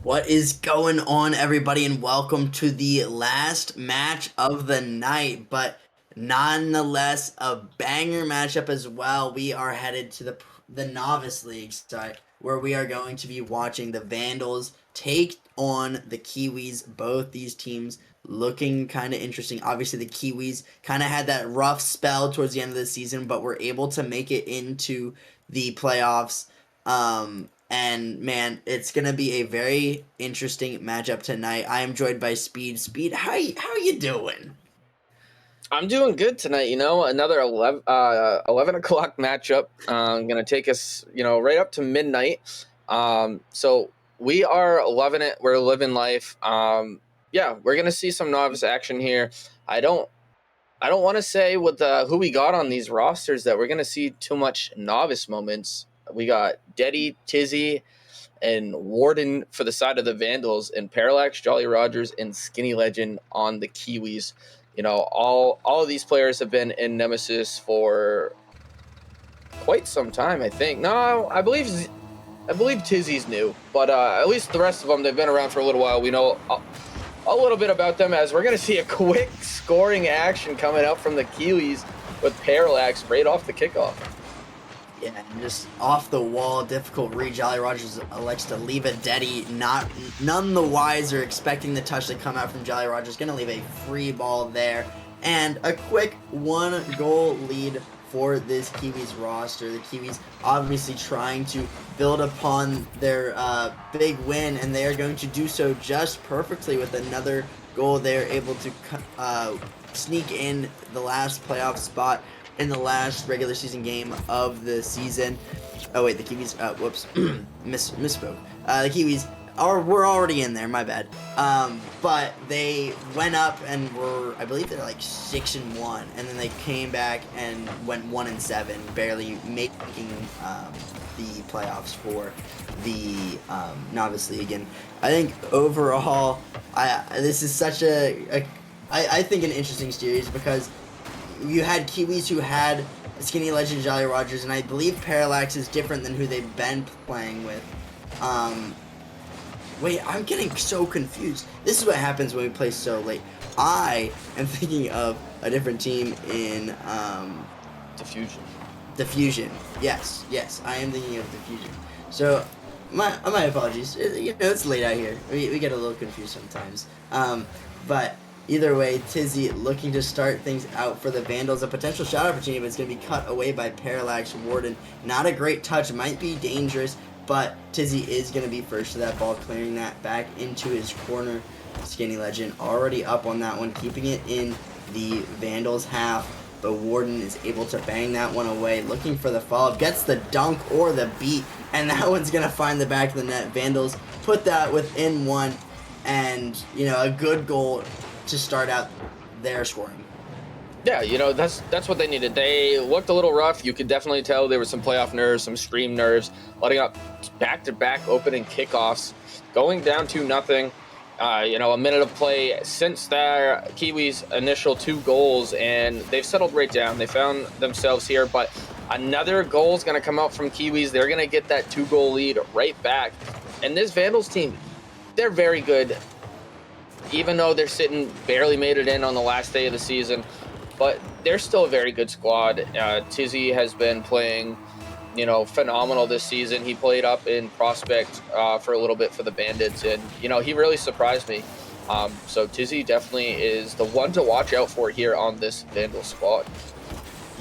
What is going on, everybody, and welcome to the last match of the night, but nonetheless a banger matchup as well. We are headed to the Novice League, sorry, where we are going to be watching the Vandals take on the Kiwis. Both these teams looking kind of interesting. Obviously, the Kiwis kind of had that rough spell towards the end of the season, but were able to make it into the playoffs. And man, it's gonna be a very interesting matchup tonight. I am joined by Speed. Speed, how you doing? I'm doing good tonight. Another 11 o'clock matchup. Going to take us, right up to midnight. So we are loving it. We're living life. Yeah, we're going to see some novice action here. I don't want to say with who we got on these rosters that we're going to see too much novice moments. We got Detty, Tizzie, and Zwarden for the side of the Vandals, and Parallax, JollyRodgers, and SkinnyLegend on the Kiwis. All of these players have been in Nemesis for quite some time. I think. No, I believe Tizzie's new, but at least the rest of them, they've been around for a little while. We know a little bit about them, as we're going to see a quick scoring action coming up from the Kiwis with Parallax right off the kickoff. Yeah, and just off the wall, difficult read. JollyRodgers elects to leave it. Detty, none the wiser, expecting the touch to come out from JollyRodgers. Going to leave a free ball there, and a quick 1-goal lead for this Kiwis roster. The Kiwis obviously trying to build upon their big win, and they are going to do so just perfectly with another goal. They're able to sneak in the last playoff spot in the last regular season game of the season. Oh wait, the Kiwis. Whoops, misspoke. The Kiwis were already in there. My bad. But they went up and were, I believe they're like 6-1, and then they came back and went 1-7, barely making the playoffs for the Novice League. And I think overall, this is such I think an interesting series, because you had Kiwis who had SkinnyLegend, JollyRodgers, and I believe Parallax is different than who they've been playing with. Wait, I'm getting so confused. This is what happens when we play so late. I am thinking of a different team in Diffusion. Yes, I am thinking of Diffusion. So, my apologies. It's late out here. We get a little confused sometimes. But either way, Tizzie looking to start things out for the Vandals. A potential shot opportunity, but it's going to be cut away by Parallax. Zwarden, not a great touch. Might be dangerous, but Tizzie is going to be first to that ball, clearing that back into his corner. SkinnyLegend already up on that one, keeping it in the Vandals half. But Zwarden is able to bang that one away, looking for the follow-up. Gets the dunk or the beat, and that one's going to find the back of the net. Vandals put that within one, and, a good goal to start out their scoring. Yeah, that's what they needed. They looked a little rough. You could definitely tell there was some playoff nerves, some stream nerves, letting up back-to-back opening kickoffs, going down 2-0. A minute of play since their Kiwis' initial 2 goals, and they've settled right down. They found themselves here, but another goal is going to come out from Kiwis. They're going to get that 2-goal lead right back. And this Vandals team, they're very good, even though they're barely made it in on the last day of the season. But they're still a very good squad. Tizzie has been playing, phenomenal this season. He played up in Prospect for a little bit for the Bandits, and, he really surprised me. So Tizzie definitely is the one to watch out for here on this Vandal squad.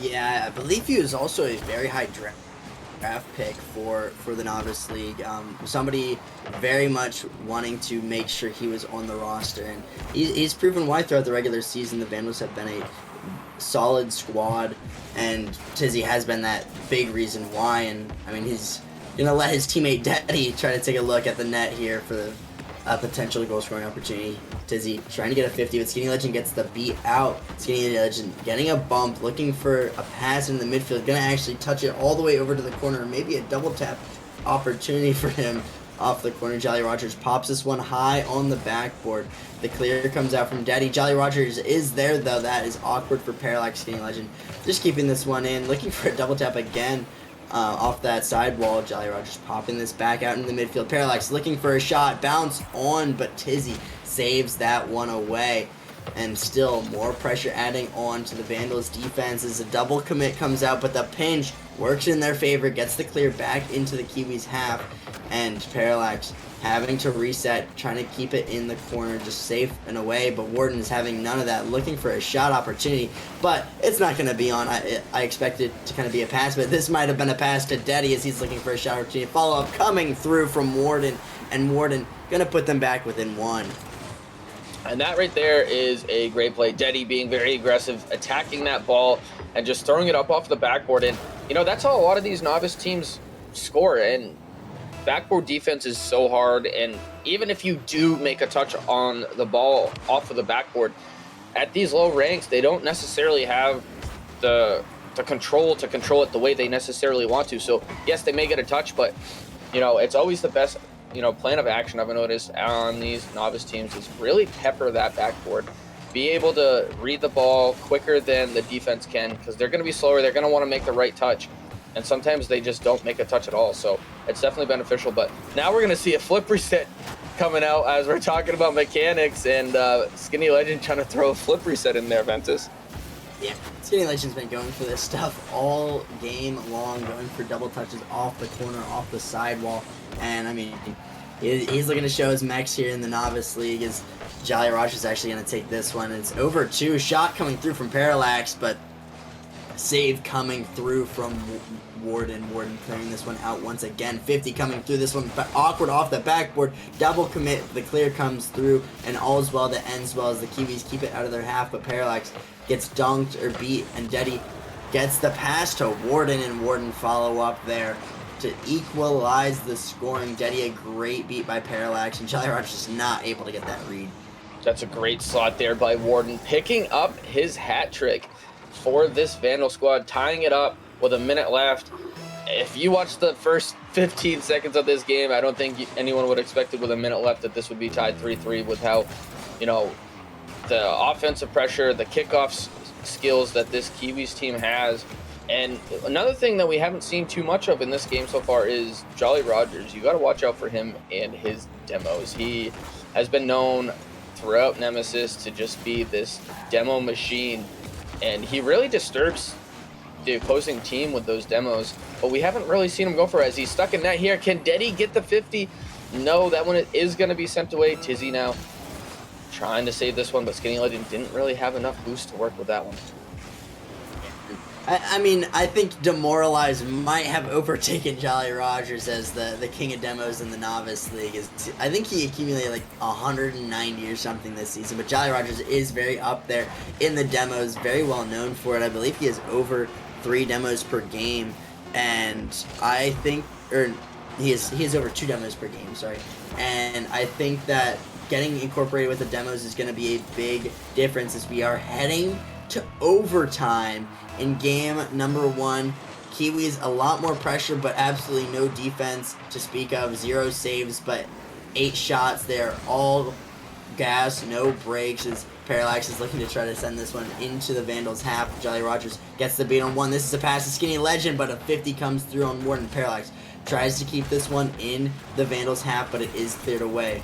Yeah, I believe he was also a very high draft pick for the Novice League. Somebody very much wanting to make sure he was on the roster, and he's proven why throughout the regular season. The Vandals have been a solid squad, and Tizzie has been that big reason why. And I mean, he's gonna let his teammate Detty try to take a look at the net here for the potential goal scoring opportunity. Tizzie trying to get a 50, but SkinnyLegend gets the beat out. SkinnyLegend getting a bump, looking for a pass in the midfield, gonna actually touch it all the way over to the corner. Maybe a double tap opportunity for him off the corner. JollyRodgers pops this one high on the backboard. The clear comes out from Detty. JollyRodgers is there, though. That is awkward for Parallax. SkinnyLegend just keeping this one in, looking for a double tap again off that sidewall. JollyRodgers popping this back out into the midfield. Parallax looking for a shot. Bounce on, but Tizzie saves that one away. And still more pressure adding on to the Vandals defense as a double commit comes out, but the pinch works in their favor, gets the clear back into the Kiwis half, and Parallax having to reset, trying to keep it in the corner, just safe and away, but Zwarden is having none of that, looking for a shot opportunity, but it's not going to be on. I expect it to kind of be a pass, but this might have been a pass to Detty as he's looking for a shot opportunity. Follow-up coming through from Zwarden, and Zwarden going to put them back within one. And that right there is a great play. Detty being very aggressive, attacking that ball, and just throwing it up off the backboard. And, you know, that's how a lot of these novice teams score. And backboard defense is so hard. And even if you do make a touch on the ball off of the backboard, at these low ranks, they don't necessarily have the control to control it the way they necessarily want to. So, yes, they may get a touch, but, you know, it's always the best plan of action I've noticed on these novice teams is really pepper that backboard. Be able to read the ball quicker than the defense can, because they're going to be slower. They're going to want to make the right touch. And sometimes they just don't make a touch at all. So it's definitely beneficial. But now we're going to see a flip reset coming out as we're talking about mechanics, and SkinnyLegend trying to throw a flip reset in there, Ventus. Yeah, SkinnyLegend's been going for this stuff all game long, going for double touches off the corner, off the sidewall. And, I mean, he's looking to show his mechs here in the Novice League as JollyRodgers is actually going to take this one. It's over 2. Shot coming through from Parallax, but save coming through from Zwarden. Zwarden clearing this one out once again. 50 coming through this one, but awkward off the backboard. Double commit, the clear comes through, and all's well that ends well as the Kiwis keep it out of their half, but Parallax gets dunked or beat, and Detty gets the pass to Zwarden, and Zwarden follow up there to equalize the scoring. Detty, a great beat by Parallax, and JollyRodgers is not able to get that read. That's a great slot there by Zwarden, picking up his hat trick for this Vandal squad, tying it up with a minute left. If you watch the first 15 seconds of this game, I don't think anyone would expect it with a minute left that this would be tied 3-3 with how, the offensive pressure, the kickoff skills that this Kiwis team has. And another thing that we haven't seen too much of in this game so far is JollyRodgers. You got to watch out for him and his demos. He has been known throughout Nemesis to just be this demo machine, and he really disturbs the opposing team with those demos, but we haven't really seen him go for it as he's stuck in net here. Can Detty get the 50? No, that one is going to be sent away. Tizzie now trying to save this one, but SkinnyLegend didn't really have enough boost to work with that one. I mean, I think Demoralized might have overtaken JollyRodgers as the king of demos in the Novice League. I think he accumulated like 190 or something this season, but JollyRodgers is very up there in the demos, very well known for it. I believe he has over 3 demos per game, and I think, or he has over 2 demos per game, sorry. And I think that getting incorporated with the demos is going to be a big difference as we are heading to overtime in game number 1. Kiwis a lot more pressure, but absolutely no defense to speak of. 0 saves, but 8 shots there. All gas, no breaks, as Parallax is looking to try to send this one into the Vandals half. JollyRodgers gets the beat on 1. This is a pass to SkinnyLegend, but a 50 comes through on Zwarden. Parallax tries to keep this one in the Vandals half, but it is cleared away.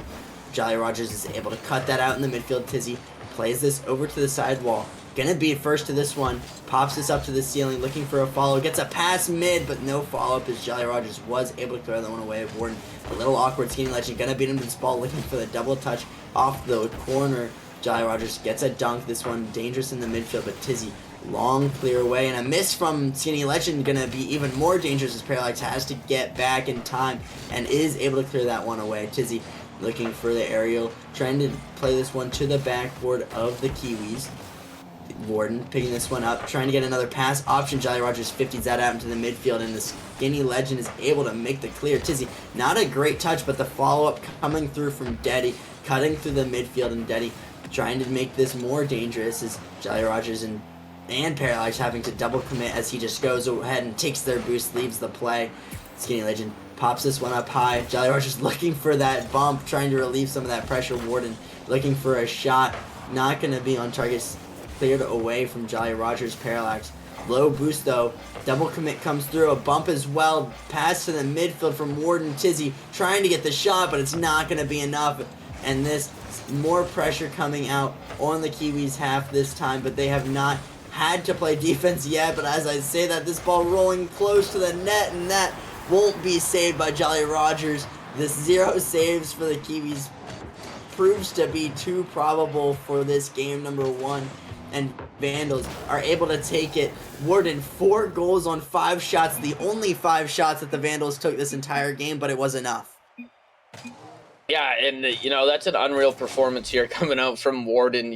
JollyRodgers is able to cut that out in the midfield. Tizzie plays this over to the sidewall. Gonna be first to this one. Pops this up to the ceiling, looking for a follow. Gets a pass mid, but no follow-up as JollyRodgers was able to clear that one away. Zwarden, a little awkward. SkinnyLegend gonna beat him to this ball, looking for the double touch off the corner. JollyRodgers gets a dunk. This one dangerous in the midfield, but Tizzie, long clear away. And a miss from SkinnyLegend, gonna be even more dangerous as Parallax has to get back in time and is able to clear that one away. Tizzie looking for the aerial, trying to play this one to the backboard of the Kiwis. Zwarden picking this one up, trying to get another pass option. JollyRodgers 50s that out into the midfield, and the SkinnyLegend is able to make the clear. Tizzie, not a great touch, but the follow-up coming through from Detty, cutting through the midfield, and Detty trying to make this more dangerous as JollyRodgers and Parallax having to double commit as he just goes ahead and takes their boost, leaves the play. SkinnyLegend pops this one up high. JollyRodgers looking for that bump, trying to relieve some of that pressure. Zwarden looking for a shot, not going to be on target. Cleared away from JollyRodgers. Parallax Low boost though. Double commit comes through. A bump as well. Pass to the midfield from Zwarden. Tizzie trying to get the shot, but it's not going to be enough. And this, more pressure coming out on the Kiwis half this time, but they have not had to play defense yet. But as I say that, this ball rolling close to the net, and that won't be saved by JollyRodgers. This 0 saves for the Kiwis proves to be too probable for this game number 1. And Vandals are able to take it. Zwarden, 4 goals on 5 shots. The only 5 shots that the Vandals took this entire game, but it was enough. Yeah, and, that's an unreal performance here coming out from Zwarden.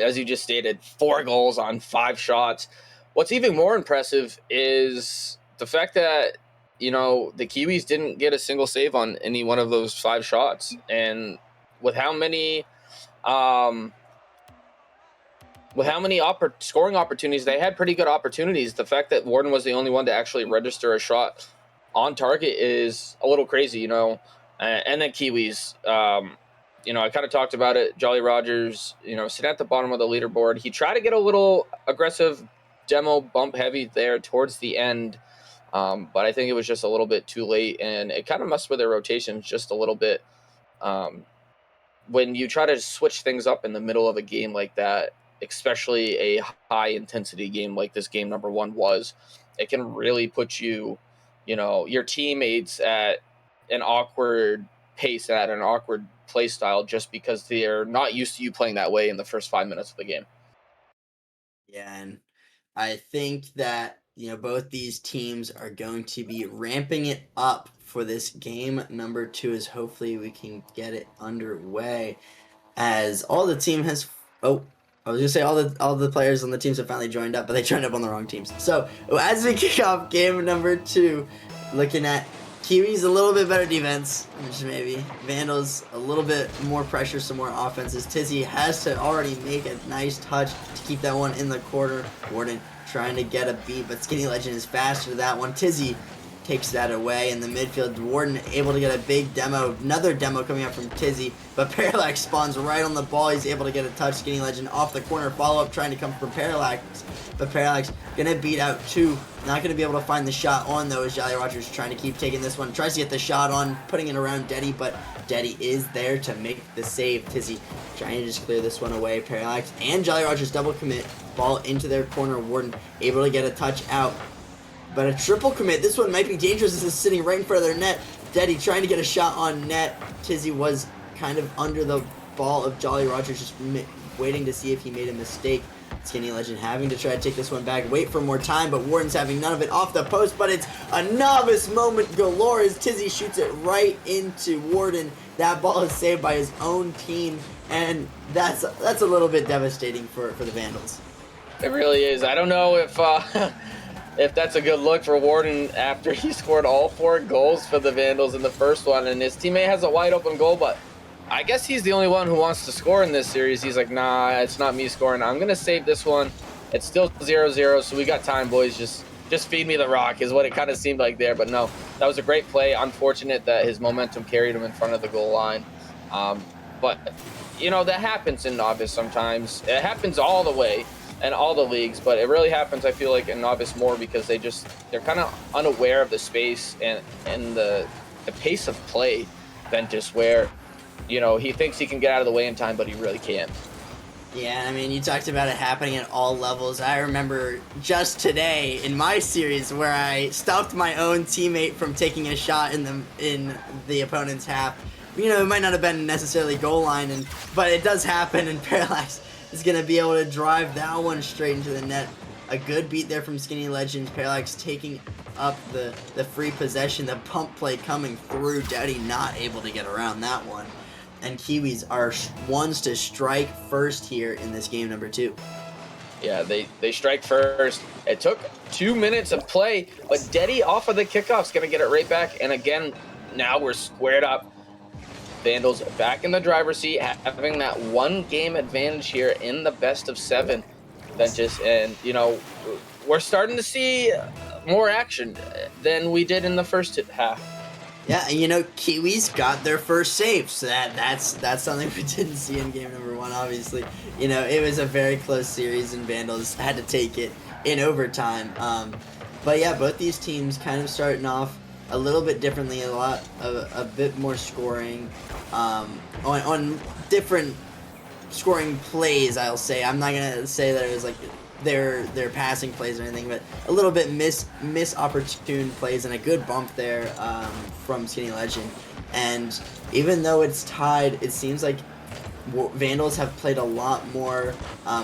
As you just stated, 4 goals on 5 shots. What's even more impressive is the fact that, the Kiwis didn't get a single save on any one of those 5 shots. And with how many scoring opportunities, they had pretty good opportunities. The fact that Zwarden was the only one to actually register a shot on target is a little crazy, And then Kiwis, I kind of talked about it. JollyRodgers, sitting at the bottom of the leaderboard. He tried to get a little aggressive demo bump heavy there towards the end, but I think it was just a little bit too late, and it kind of messed with their rotations just a little bit. When you try to switch things up in the middle of a game like that, especially a high-intensity game like this game number 1 was, it can really put your teammates at an awkward pace, at an awkward play style, just because they're not used to you playing that way in the first 5 minutes of the game. Yeah, and I think that, both these teams are going to be ramping it up for this game number 2, as hopefully we can get it underway, as all the team has... Oh, I was going to say all the players on the teams have finally joined up, but they joined up on the wrong teams. So, as we kick off game number 2, looking at Kiwis, a little bit better defense, just maybe. Vandals, a little bit more pressure, some more offenses. Tizzie has to already make a nice touch to keep that one in the corner. Zwarden trying to get a beat, but SkinnyLegend is faster to that one. Tizzie takes that away in the midfield. Zwarden able to get a big demo. Another demo coming up from Tizzie, but Parallax spawns right on the ball. He's able to get a touch. SkinnyLegend off the corner. Follow-up trying to come from Parallax, but Parallax gonna beat out 2. Not gonna be able to find the shot on, though, as JollyRodgers trying to keep taking this one. Tries to get the shot on, putting it around Detty, but Detty is there to make the save. Tizzie trying to just clear this one away. Parallax and JollyRodgers double commit. Ball into their corner. Zwarden able to get a touch out. But a triple commit. This one might be dangerous. This is sitting right in front of their net. Detty trying to get a shot on net. Tizzie was kind of under the ball of JollyRodgers, just waiting to see if he made a mistake. SkinnyLegend having to try to take this one back, wait for more time, but Zwarden's having none of it off the post, but it's a novice moment galore as Tizzie shoots it right into Zwarden. That ball is saved by his own team, and that's a little bit devastating for the Vandals. It really is. I don't know if if that's a good look for Zwarden after he scored all 4 goals for the Vandals in the first one, and his teammate has a wide open goal, but I guess he's the only one who wants to score in this series. He's like, nah, it's not me scoring. I'm going to save this one. It's still 0-0, so we got time, boys. Just feed me the rock is what it kind of seemed like there. But no, that was a great play. Unfortunate that his momentum carried him in front of the goal line. But, that happens in Novice sometimes. It happens all the way in all the leagues, but it really happens, I feel like, in Novice more because they're kind of unaware of the space and the pace of play. Ventus, where he thinks he can get out of the way in time, but he really can't. Yeah, I mean, you talked about it happening at all levels. I remember just today in my series where I stopped my own teammate from taking a shot in the opponent's half. It might not have been necessarily goal line, but it does happen, and Parallax is going to be able to drive that one straight into the net. A good beat there from SkinnyLegend. Parallax taking up the free possession, the pump play coming through. Detty not able to get around that one. And Kiwis are ones to strike first here in this game number 2. Yeah, they strike first. It took 2 minutes of play, but Detty off of the kickoff is going to get it right back. And again, now we're squared up. Vandals back in the driver's seat, having that 1 game advantage here in the best of 7. Ventus, and we're starting to see more action than we did in the first half. Yeah, Kiwis got their first save, so that's something we didn't see in game number 1, obviously. It was a very close series, and Vandals had to take it. in overtime. But yeah, both these teams kind of starting off a little bit differently, a bit more scoring on different scoring plays, I'll say. I'm not gonna say that it was like their passing plays or anything, but a little bit miss opportune plays and a good bump there from SkinnyLegend. And even though it's tied, it seems like Vandals have played a lot more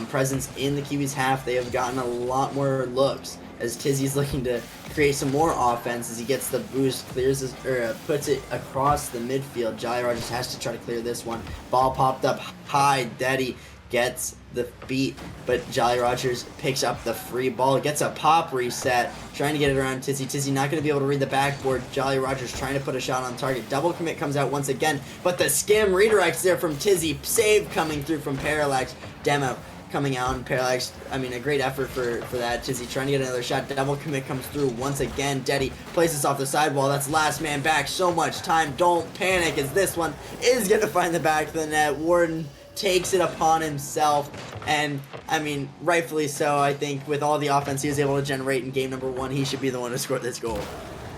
presence in the Kiwis half. They have gotten a lot more looks as Tizzie's looking to create some more offense as he gets the boost, clears his, or puts it across the midfield. JollyRodgers has to try to clear this one. Ball popped up high. Detty gets the beat, but JollyRodgers picks up the free ball, gets a pop reset, trying to get it around Tizzie. Tizzie not going to be able to read the backboard. JollyRodgers trying to put a shot on target. Double commit comes out once again, but the skim redirects there from Tizzie. Save coming through from Parallax. Demo coming out, and Parallax, I mean, a great effort for that. Tizzie trying to get another shot. Double commit comes through once again. Detty places off the sidewall. That's last man back. So much time. Don't panic as this one is going to find the back of the net. Zwarden takes it upon himself, and I mean, rightfully so. I think with all the offense he was able to generate in game number 1, he should be the one to score this goal.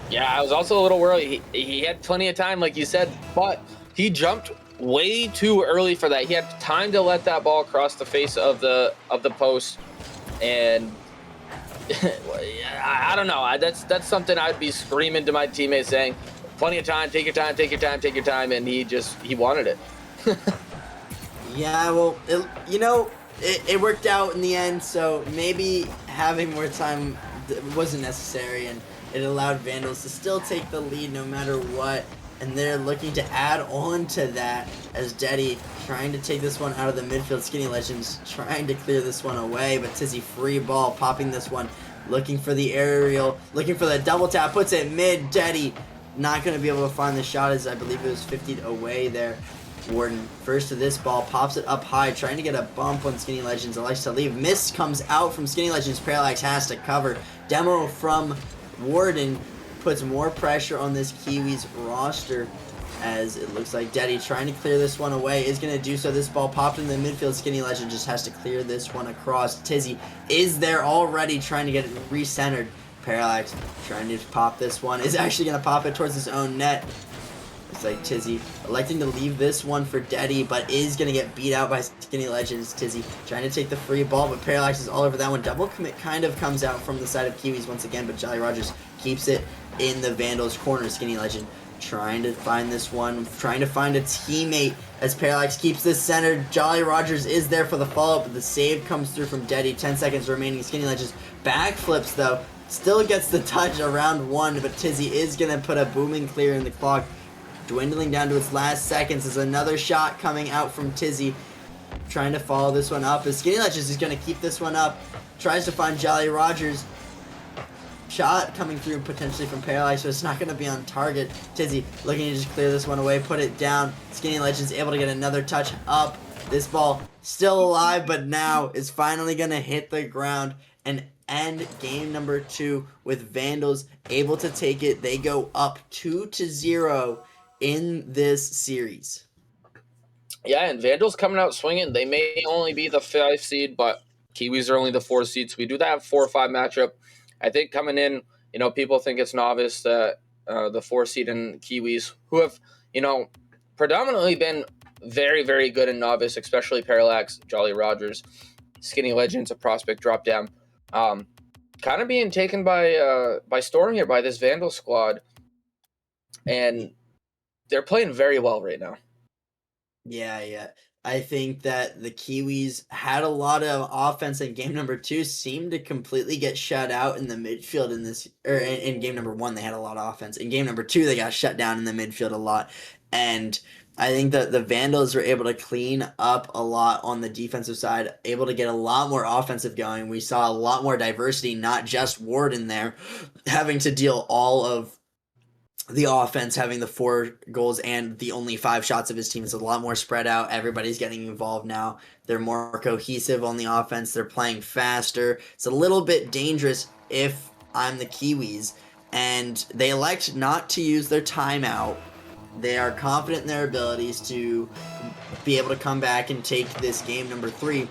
Yeah, I was also a little worried. He had plenty of time, like you said, but he jumped way too early for that. He had time to let that ball cross the face of the post, and I don't know. That's something I'd be screaming to my teammates, saying, "Plenty of time. Take your time. Take your time. Take your time." And he wanted it. Yeah, well, it worked out in the end, so maybe having more time wasn't necessary, and it allowed Vandals to still take the lead no matter what, and they're looking to add on to that as Detty trying to take this one out of the midfield. SkinnyLegend's trying to clear this one away, but Tizzie free ball, popping this one, looking for the aerial, looking for the double tap, puts it mid. Detty not going to be able to find the shot as I believe it was 50 away there. Zwarden first to this ball, pops it up high, trying to get a bump on SkinnyLegend's. Elects to leave. Miss comes out from SkinnyLegend's. Parallax has to cover. Demo from Zwarden puts more pressure on this Kiwis roster as it looks like Detty trying to clear this one away is going to do so. This ball popped in the midfield. SkinnyLegend just has to clear this one across. Tizzie is there already trying to get it recentered. Parallax trying to pop this one, is actually going to pop it towards his own net. Looks like Tizzie electing to leave this one for Detty, but is going to get beat out by SkinnyLegend's. Tizzie trying to take the free ball, but Parallax is all over that one. Double commit kind of comes out from the side of Kiwis once again, but JollyRodgers keeps it in the Vandals' corner. SkinnyLegend trying to find this one, trying to find a teammate as Parallax keeps this centered. JollyRodgers is there for the follow-up, but the save comes through from Detty. 10 seconds remaining. SkinnyLegend backflips, though. Still gets the touch around 1, but Tizzie is going to put a booming clear in the clock. Dwindling down to its last seconds is another shot coming out from Tizzie. Trying to follow this one up as SkinnyLegend is going to keep this one up. Tries to find JollyRodgers. Shot coming through potentially from Parallax, so it's not going to be on target. Tizzie looking to just clear this one away, put it down. SkinnyLegend's able to get another touch up. This ball still alive, but now is finally going to hit the ground and end game number 2 with Vandals able to take it. They go up 2-0 in this series. Yeah, and Vandals coming out swinging. They may only be the 5 seed, but Kiwis are only the 4 seed. So we do that 4-5 matchup. I think coming in, people think it's Novice, that the 4 seed and Kiwis, who have, predominantly been very, very good in Novice, especially Parallax, JollyRodgers, SkinnyLegend's a prospect drop down. Kind of being taken by storm here by this Vandal squad. And they're playing very well right now. Yeah. I think that the Kiwis had a lot of offense in game number 2, seemed to completely get shut out in the midfield in this, or in game number 1 they had a lot of offense. In game number 2 they got shut down in the midfield a lot, and I think that the Vandals were able to clean up a lot on the defensive side, able to get a lot more offensive going. We saw a lot more diversity, not just Zwarden there, having to deal all of the offense, having the 4 goals and the only 5 shots of his team. Is a lot more spread out. Everybody's getting involved now. They're more cohesive on the offense. They're playing faster. It's a little bit dangerous if I'm the Kiwis. And they elect not to use their timeout. They are confident in their abilities to be able to come back and take this game number 3.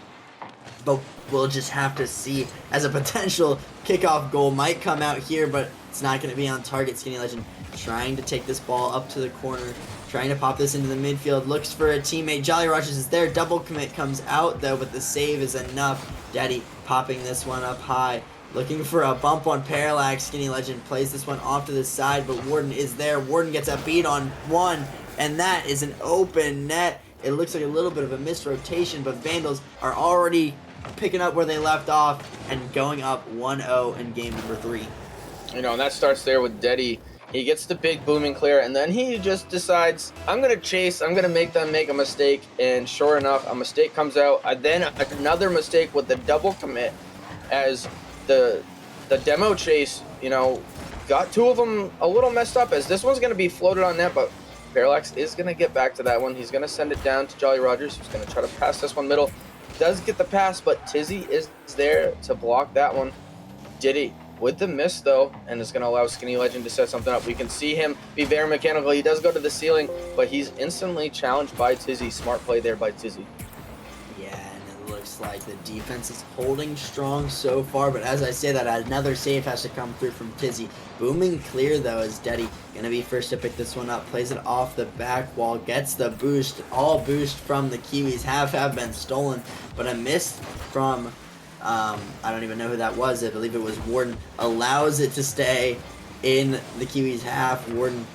but we'll just have to see, as a potential kickoff goal might come out here, but it's not going to be on target. SkinnyLegend trying to take this ball up to the corner, trying to pop this into the midfield, looks for a teammate. JollyRodgers is there, double commit comes out though, but the save is enough. Detty popping this one up high, looking for a bump on Parallax. SkinnyLegend plays this one off to the side, but Zwarden is there. Zwarden gets a beat on one, and that is an open net. It looks like a little bit of a missed rotation, but Vandals are already picking up where they left off and going up 1-0 in game number 3. You know, and that starts there with Detty. He gets the big booming clear, and then he just decides, I'm going to chase, I'm going to make them make a mistake, and sure enough, a mistake comes out. And then another mistake with the double commit, as the demo chase, you know, got two of them a little messed up, as this one's going to be floated on net, but Parallax is going to get back to that one. He's going to send it down to JollyRodgers, who's going to try to pass this one middle. Does get the pass, but Tizzie is there to block that one. Detty with the miss though, and it's going to allow SkinnyLegend to set something up. We can see him be very mechanical. He does go to the ceiling, but he's instantly challenged by Tizzie. Smart play there by Tizzie. Yeah, and it looks like the defense is holding strong so far, but as I say that, another save has to come through from Tizzie. Booming clear though, as Detty going to be first to pick this one up, plays it off the back wall, gets the boost. All boost from the Kiwis have been stolen, but a miss from I don't even know who that was. I believe it was Zwarden. Allows it to stay in the Kiwis half. Zwarden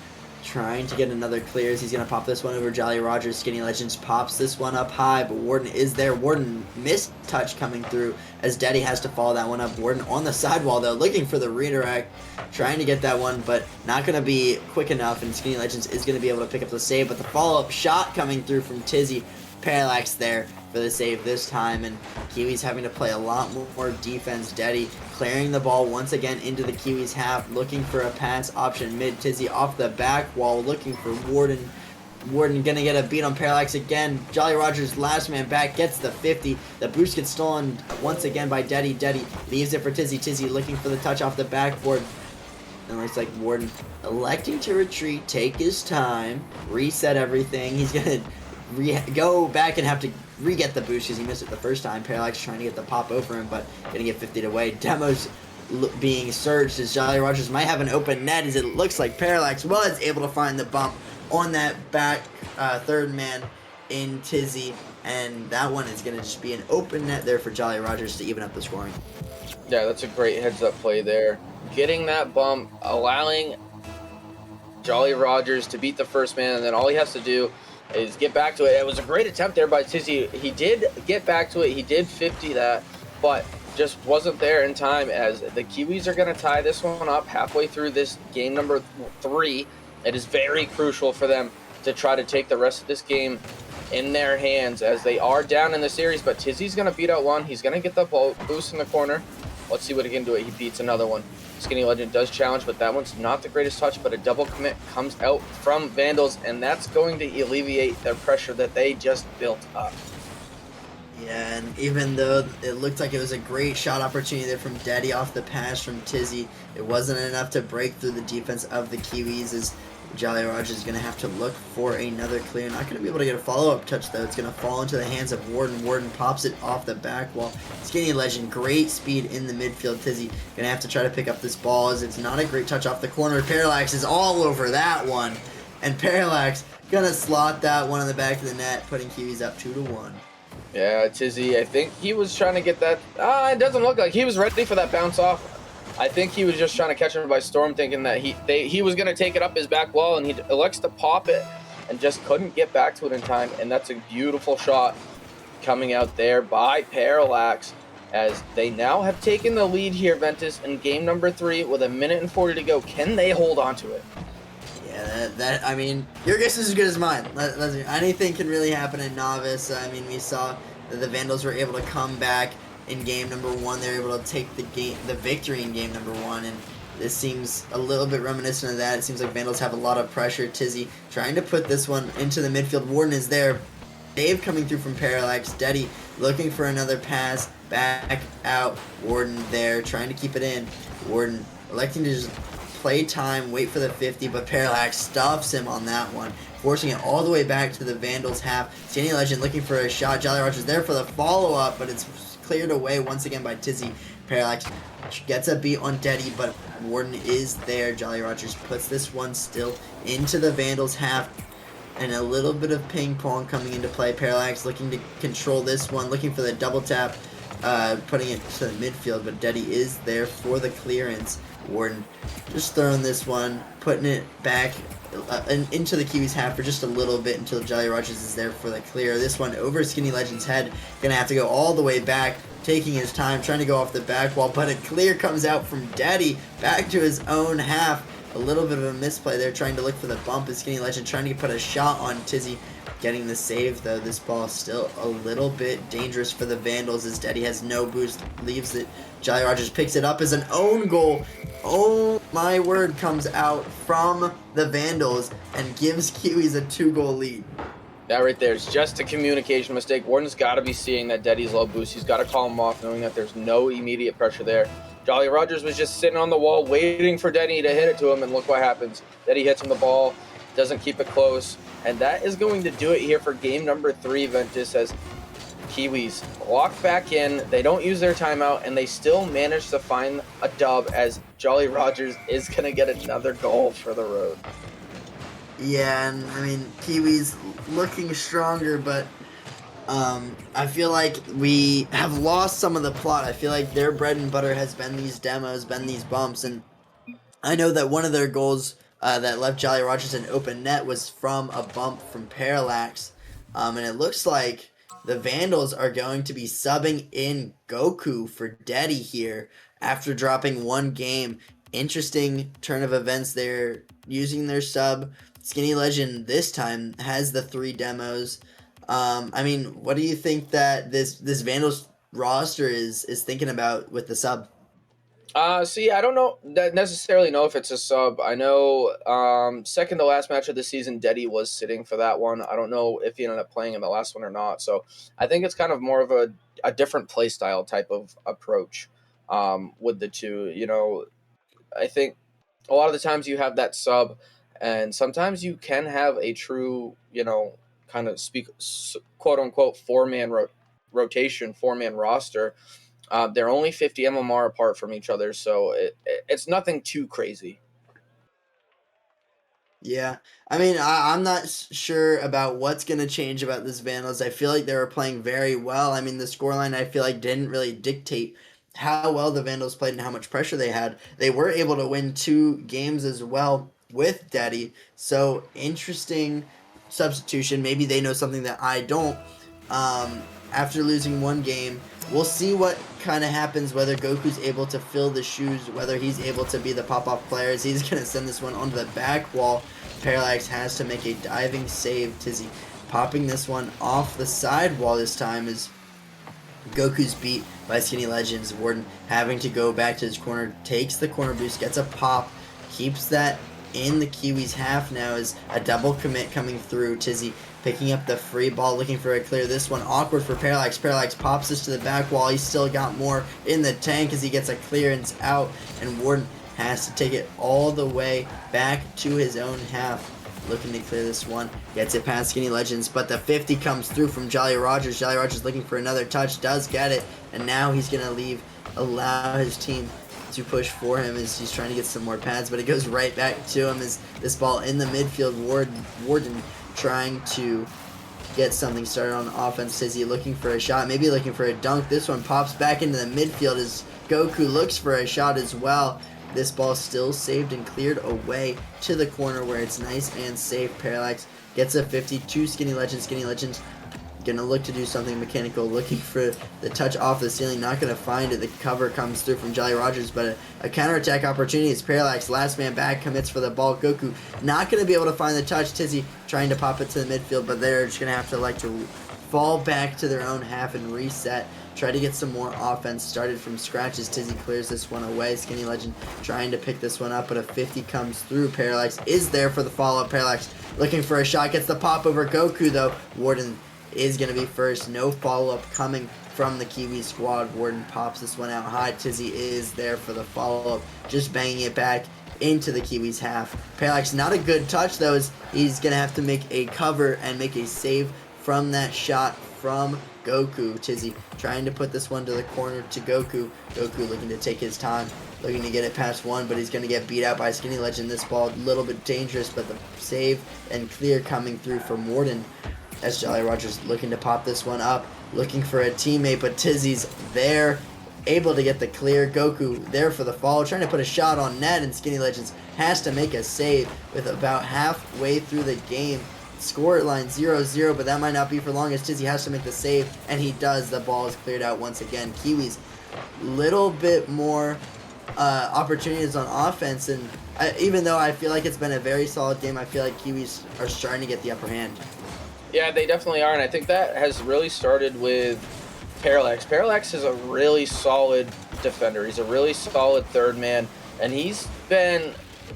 trying to get another clears. He's going to pop this one over JollyRodgers. SkinnyLegends pops this one up high, but Zwarden is there. Zwarden missed touch coming through as Detty has to follow that one up. Zwarden on the sidewall though, looking for the redirect, trying to get that one, but not going to be quick enough, and SkinnyLegends is going to be able to pick up the save, but the follow-up shot coming through from Tizzie. Parallax there for the save this time, and Kiwis having to play a lot more defense. Detty clearing the ball once again into the Kiwis half, looking for a pass option mid. Tizzie off the back wall, looking for Zwarden. Zwarden gonna get a beat on Parallax again. JollyRodgers last man back, gets the 50. The boost gets stolen once again by Detty. Detty leaves it for Tizzie. Tizzie looking for the touch off the backboard. And it looks like Zwarden electing to retreat, take his time, reset everything. He's gonna go back and have to re-get the boost because he missed it the first time. Parallax trying to get the pop over him, but gonna get 50'd away. Demo's being searched as JollyRodgers might have an open net, as it looks like Parallax was able to find the bump on that back third man in Tizzie, and that one is gonna just be an open net there for JollyRodgers to even up the scoring. Yeah, that's a great heads-up play there. Getting that bump, allowing JollyRodgers to beat the first man, and then all he has to do is get back to it. It was a great attempt there by Tizzie. He did get back to it. He did 50 that, but just wasn't there in time, as the Kiwis are going to tie this one up halfway through this game number 3. It is very crucial for them to try to take the rest of this game in their hands, as they are down in the series, but Tizzie's going to beat out one. He's going to get the boost in the corner. Let's see what he can do. He beats another one. SkinnyLegend does challenge, but that one's not the greatest touch, but a double commit comes out from Vandals, and that's going to alleviate their pressure that they just built up. Yeah, and even though it looked like it was a great shot opportunity there from Detty off the pass from Tizzie, it wasn't enough to break through the defense of the Kiwis, as JollyRodgers is going to have to look for another clear. Not going to be able to get a follow-up touch, though. It's going to fall into the hands of Zwarden. Zwarden pops it off the back wall. SkinnyLegend, great speed in the midfield. Tizzie going to have to try to pick up this ball, as it's not a great touch off the corner. Parallax is all over that one, and Parallax going to slot that one in the back of the net, putting Kiwis up 2-1. Yeah, Tizzie, I think he was trying to get that. It doesn't look like he was ready for that bounce off. I think he was just trying to catch him by storm, thinking that he was going to take it up his back wall, and he elects to pop it and just couldn't get back to it in time. And that's a beautiful shot coming out there by Parallax, as they now have taken the lead here, Ventus, in game number 3 with 1:40 to go. Can they hold on to it? Yeah, I mean, your guess is as good as mine. Anything can really happen in Novice. I mean, we saw that the Vandals were able to come back in game number 1. They were able to take the victory in game number 1, and this seems a little bit reminiscent of that. It seems like Vandals have a lot of pressure. Tizzie trying to put this one into the midfield. Zwarden is there. Dave coming through from Parallax. Detty looking for another pass. Back out. Zwarden there, trying to keep it in. Zwarden electing to just play time, wait for the 50, but Parallax stuffs him on that one, forcing it all the way back to the Vandals half. SkinnyLegend looking for a shot. JollyRodgers there for the follow-up, but it's cleared away once again by Tizzie. Parallax gets a beat on Detty, but Zwarden is there. JollyRodgers puts this one still into the Vandals half. And a little bit of ping pong coming into play. Parallax looking to control this one, looking for the double tap, putting it to the midfield, but Detty is there for the clearance. Zwarden just throwing this one, putting it back into the Kiwis half for just a little bit until JollyRodgers is there for the clear. This one over SkinnyLegend's head, gonna have to go all the way back, taking his time, trying to go off the back wall, but a clear comes out from Detty back to his own half. A little bit of a misplay there, trying to look for the bump. Is SkinnyLegend trying to put a shot on Tizzie, getting the save though. This ball is still a little bit dangerous for the Vandals as Detty has no boost, leaves it. JollyRodgers picks it up as an own goal. Oh my word, comes out from the Vandals and gives Kiwis a 2-goal lead. That right there is just a communication mistake. Zwarden's got to be seeing that Detty's low boost. He's got to call him off, knowing that there's no immediate pressure there. JollyRodgers was just sitting on the wall waiting for Detty to hit it to him, and look what happens. Detty hits him the ball, doesn't keep it close, and that is going to do it here for game number 3. Ventus as Kiwis lock back in. They don't use their timeout, and they still manage to find a dub as JollyRodgers is going to get another goal for the road. Yeah, and I mean, Kiwis looking stronger, but I feel like we have lost some of the plot. I feel like their bread and butter has been these demos, been these bumps, and I know that one of their goals that left JollyRodgers in open net was from a bump from Parallax, and it looks like the Vandals are going to be subbing in Goku for Detty here after dropping one game. Interesting turn of events there, using their sub. SkinnyLegend this time has the 3 demos. I mean, what do you think that this Vandals roster is thinking about with the sub? See, I don't know that necessarily know if it's a sub. I know second to last match of the season, Detty was sitting for that one. I don't know if he ended up playing in the last one or not. So I think it's kind of more of a different play style type of approach with the two. You know, I think a lot of the times you have that sub, and sometimes you can have a true, you know, kind of quote unquote 4-man rotation, 4-man roster. They're only 50 MMR apart from each other, so it's nothing too crazy. Yeah, I mean, I'm not sure about what's going to change about this Vandals. I feel like they were playing very well. I mean, the scoreline, I feel like, didn't really dictate how well the Vandals played and how much pressure they had. They were able to win 2 games as well with Detty, so interesting substitution. Maybe they know something that I don't. After losing 1 game, we'll see what kind of happens, whether Goku's able to fill the shoes, whether he's able to be the pop-off player, as he's going to send this one onto the back wall. Parallax has to make a diving save. Tizzie popping this one off the side wall this time as Goku's beat by SkinnyLegend. Zwarden having to go back to his corner, takes the corner boost, gets a pop, keeps that in the Kiwis half now as a double commit coming through. Tizzie picking up the free ball, looking for a clear. This one awkward for Parallax. Parallax pops this to the back wall. He's still got more in the tank as he gets a clearance out, and Zwarden has to take it all the way back to his own half. Looking to clear this one. Gets it past SkinnyLegends, but the 50 comes through from JollyRodgers. JollyRodgers looking for another touch, does get it, and now he's going to allow his team to push for him as he's trying to get some more pads, but it goes right back to him as this ball in the midfield. Zwarden trying to get something started on offense. Tizzie looking for a shot, maybe looking for a dunk. This one pops back into the midfield as Goku looks for a shot as well. This ball still saved and cleared away to the corner where it's nice and safe. Parallax gets a 52. SkinnyLegend. SkinnyLegend's gonna look to do something mechanical, looking for the touch off the ceiling, not gonna find it. The cover comes through from JollyRodgers, but a counterattack opportunity is Parallax. Last man back, commits for the ball. Goku not gonna be able to find the touch. Tizzie trying to pop it to the midfield, but they're just gonna have to fall back to their own half and reset. Try to get some more offense started from scratch as Tizzie clears this one away. SkinnyLegend trying to pick this one up, but a 50 comes through. Parallax is there for the follow-up. Parallax looking for a shot, gets the pop over Goku though. Zwarden is going to be first. No follow-up coming from the Kiwi squad. Zwarden pops this one out high. Tizzie is there for the follow-up, just banging it back into the Kiwis half. Parallax, not a good touch though, as he's going to have to make a cover and make a save from that shot from Goku. Tizzie trying to put this one to the corner to Goku. Goku looking to take his time, looking to get it past one, but he's going to get beat out by SkinnyLegend. This ball a little bit dangerous, but the save and clear coming through from Zwarden as JollyRodgers looking to pop this one up, looking for a teammate, but Tizzie's there, able to get the clear. Goku there for the follow, trying to put a shot on net, and SkinnyLegends has to make a save with about halfway through the game. Score line 0-0, but that might not be for long as Tizzie has to make the save, and he does. The ball is cleared out once again. Kiwis, little bit more opportunities on offense, and even though I feel like it's been a very solid game, I feel like Kiwis are starting to get the upper hand. Yeah, they definitely are, and I think that has really started with Parallax. Parallax is a really solid defender. He's a really solid third man, and he's been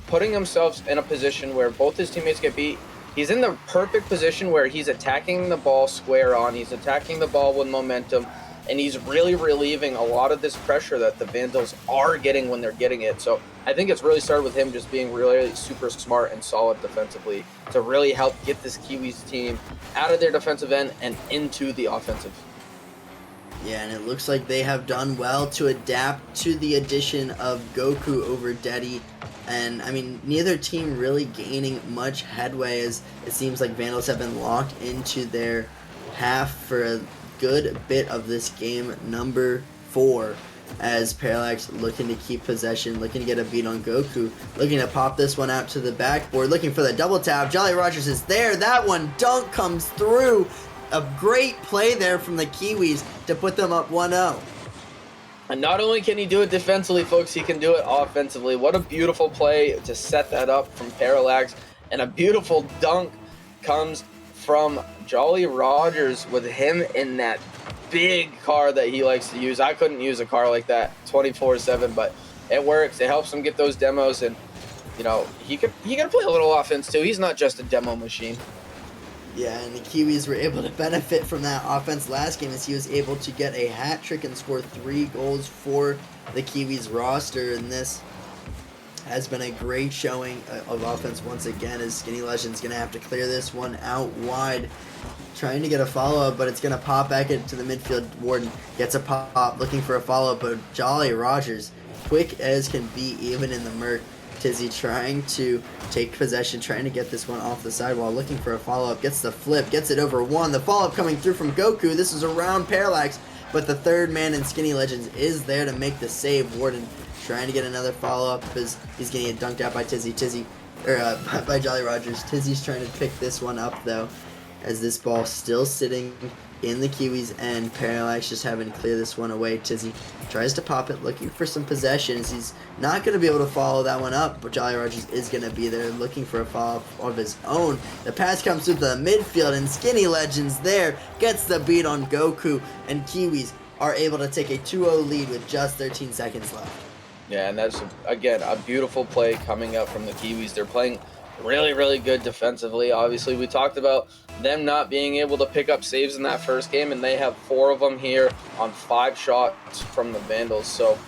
putting himself in a position where both his teammates get beat. He's in the perfect position where he's attacking the ball square on, he's attacking the ball with momentum, and he's really relieving a lot of this pressure that the Vandals are getting when they're getting it. So I think it's really started with him just being really super smart and solid defensively to really help get this Kiwis team out of their defensive end and into the offensive. Yeah, and it looks like they have done well to adapt to the addition of Goku over Detty. And, I mean, neither team really gaining much headway as it seems like Vandals have been locked into their half for a good bit of this game number 4 as Parallax looking to keep possession, looking to get a beat on Goku, looking to pop this one out to the backboard, looking for the double tap. JollyRodgers is there. That one dunk comes through. A great play there from the Kiwis to put them up 1-0. And not only can he do it defensively, folks, he can do it offensively. What a beautiful play to set that up from Parallax. And a beautiful dunk comes from JollyRodgers with him in that big car that he likes to use. I couldn't use a car like that 24/7, but it works. It helps him get those demos, and you know, he can play a little offense too. He's not just a demo machine. Yeah, and the Kiwis were able to benefit from that offense last game as he was able to get a hat trick and score 3 goals for the Kiwis roster. And this has been a great showing of offense once again as SkinnyLegend's going to have to clear this one out wide. Trying to get a follow-up, but it's going to pop back into the midfield. Zwarden gets a pop, looking for a follow-up, but JollyRodgers, quick as can be even in the murk. Tizzie trying to take possession, trying to get this one off the sidewall, looking for a follow-up, gets the flip, gets it over one. The follow-up coming through from Goku. This is around Parallax, but the third man in SkinnyLegends is there to make the save. Zwarden trying to get another follow-up as he's getting it dunked out by by JollyRodgers. Tizzie's trying to pick this one up, though, as this ball still sitting in the Kiwis and Parallax just having to clear this one away. Tizzie tries to pop it, looking for some possessions. He's not going to be able to follow that one up, but JollyRodgers is going to be there looking for a follow-up of his own. The pass comes through the midfield, and SkinnyLegend's there, gets the beat on Goku, and Kiwis are able to take a 2-0 lead with just 13 seconds left. Yeah, and that's, again, a beautiful play coming up from the Kiwis. They're playing really, really good defensively. Obviously, we talked about them not being able to pick up saves in that first game, and they have 4 of them here on 5 shots from the Vandals. So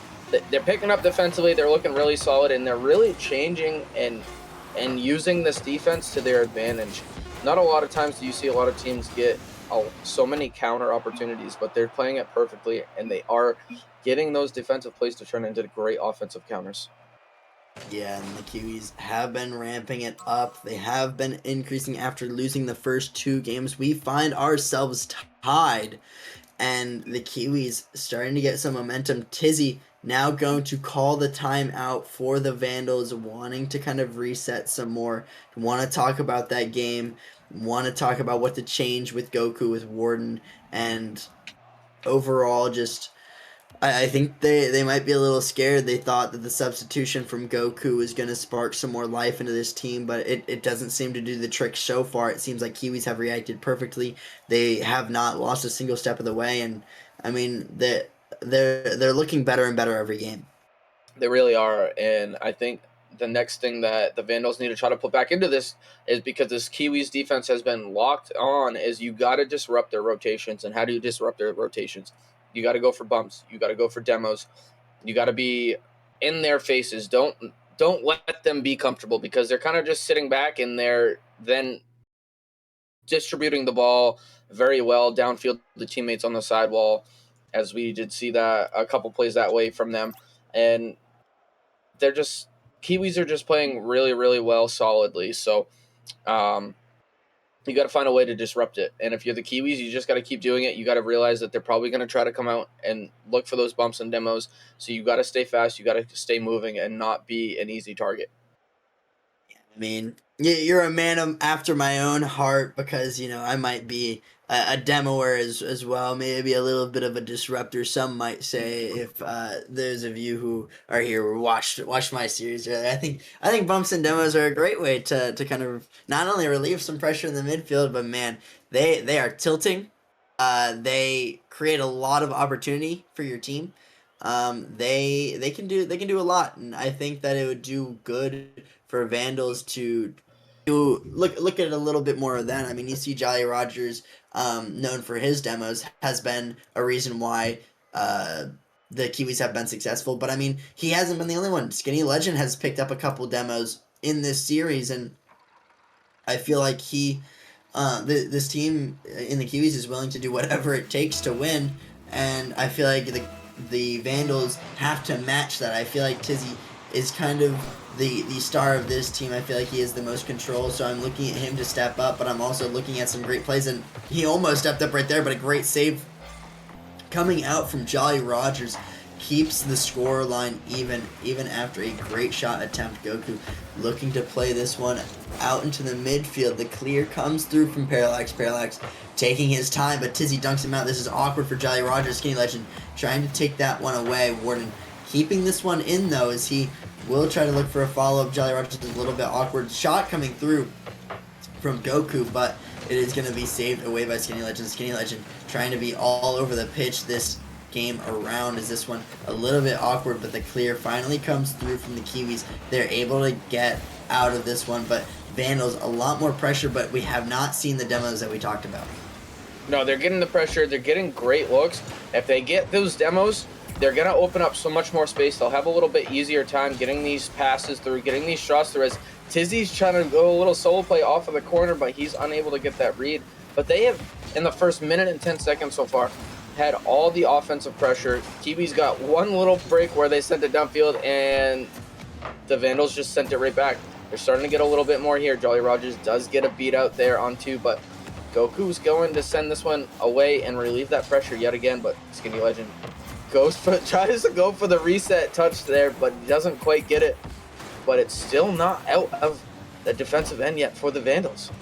they're picking up defensively. They're looking really solid, and they're really changing and using this defense to their advantage. Not a lot of times do you see a lot of teams get so many counter opportunities, but they're playing it perfectly, and they are getting those defensive plays to turn into great offensive counters. Yeah, and the Kiwis have been ramping it up. They have been increasing after losing the first 2 games. We find ourselves tied, and the Kiwis starting to get some momentum. Tizzie now going to call the timeout for the Vandals, wanting to kind of reset some more. Want to talk about that game. Want to talk about what to change with Goku, with Zwarden, and overall just... I think they might be a little scared. They thought that the substitution from Goku was going to spark some more life into this team, but it doesn't seem to do the trick so far. It seems like Kiwis have reacted perfectly. They have not lost a single step of the way, and I mean they're looking better and better every game. They really are, and I think the next thing that the Vandals need to try to put back into this is, because this Kiwis defense has been locked on, is you got to disrupt their rotations. And how do you disrupt their rotations? You got to go for bumps. You got to go for demos. You got to be in their faces. Don't let them be comfortable, because they're kind of just sitting back, and they're then distributing the ball very well downfield to teammates on the sidewall, as we did see that a couple plays that way from them. And they're just Kiwis are just playing really, really well, solidly. So you got to find a way to disrupt it. And if you're the Kiwis, you just got to keep doing it. You got to realize that they're probably going to try to come out and look for those bumps and demos. So you got to stay fast. You got to stay moving and not be an easy target. I mean, you're a man after my own heart because, I might be a demoer as well, maybe a little bit of a disruptor, some might say, if those of you who are here who watched my series earlier. I think bumps and demos are a great way to kind of not only relieve some pressure in the midfield, but man, they are tilting. They create a lot of opportunity for your team. They can do a lot, and I think that it would do good for Vandals to look at a little bit more of that. I mean, you see JollyRodgers, known for his demos, has been a reason why the Kiwis have been successful. But I mean, he hasn't been the only one. SkinnyLegend has picked up a couple demos in this series, and I feel like this team in the Kiwis is willing to do whatever it takes to win, and I feel like the Vandals have to match that. I feel like Tizzie is kind of the star of this team. I feel like he has the most control, so I'm looking at him to step up, but I'm also looking at some great plays, and he almost stepped up right there, but a great save coming out from JollyRodgers keeps the score line even after a great shot attempt. Goku looking to play this one out into the midfield. The clear comes through from Parallax. Parallax taking his time, but Tizzie dunks him out. This is awkward for JollyRodgers. SkinnyLegend trying to take that one away. Zwarden keeping this one in, though, as he will try to look for a follow-up. JollyRodgers is a little bit awkward. Shot coming through from Goku, but it is going to be saved away by SkinnyLegend. SkinnyLegend trying to be all over the pitch this game around. Is this one a little bit awkward, but the clear finally comes through from the Kiwis. They're able to get out of this one, but Vandals a lot more pressure, but we have not seen the demos that we talked about. No, they're getting the pressure. They're getting great looks. If they get those demos, they're going to open up so much more space. They'll have a little bit easier time getting these passes through, getting these shots through, as Tizzie's trying to go a little solo play off of the corner, but he's unable to get that read. But they have, in the first minute and 10 seconds so far, had all the offensive pressure. Kiwis got one little break where they sent it downfield, and the Vandals just sent it right back. They're starting to get a little bit more here. JollyRodgers does get a beat out there on two, but Goku's going to send this one away and relieve that pressure yet again, but SkinnyLegend tries to go for the reset touch there, but doesn't quite get it. But it's still not out of the defensive end yet for the Vandals.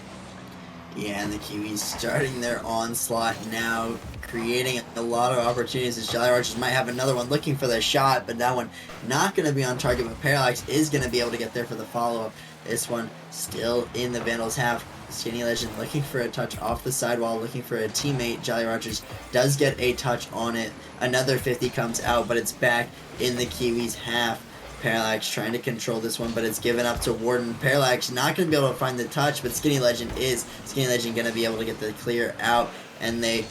Yeah, and the Kiwis starting their onslaught now, creating a lot of opportunities, as JollyRodgers might have another one looking for the shot, but that one not going to be on target, but Parallax is going to be able to get there for the follow-up. This one still in the Vandals half. SkinnyLegend looking for a touch off the sidewall, looking for a teammate. JollyRodgers does get a touch on it. Another 50 comes out, but it's back in the Kiwis half. Parallax trying to control this one, but it's given up to Zwarden. Parallax not going to be able to find the touch, but SkinnyLegend is. SkinnyLegend going to be able to get the clear out, and the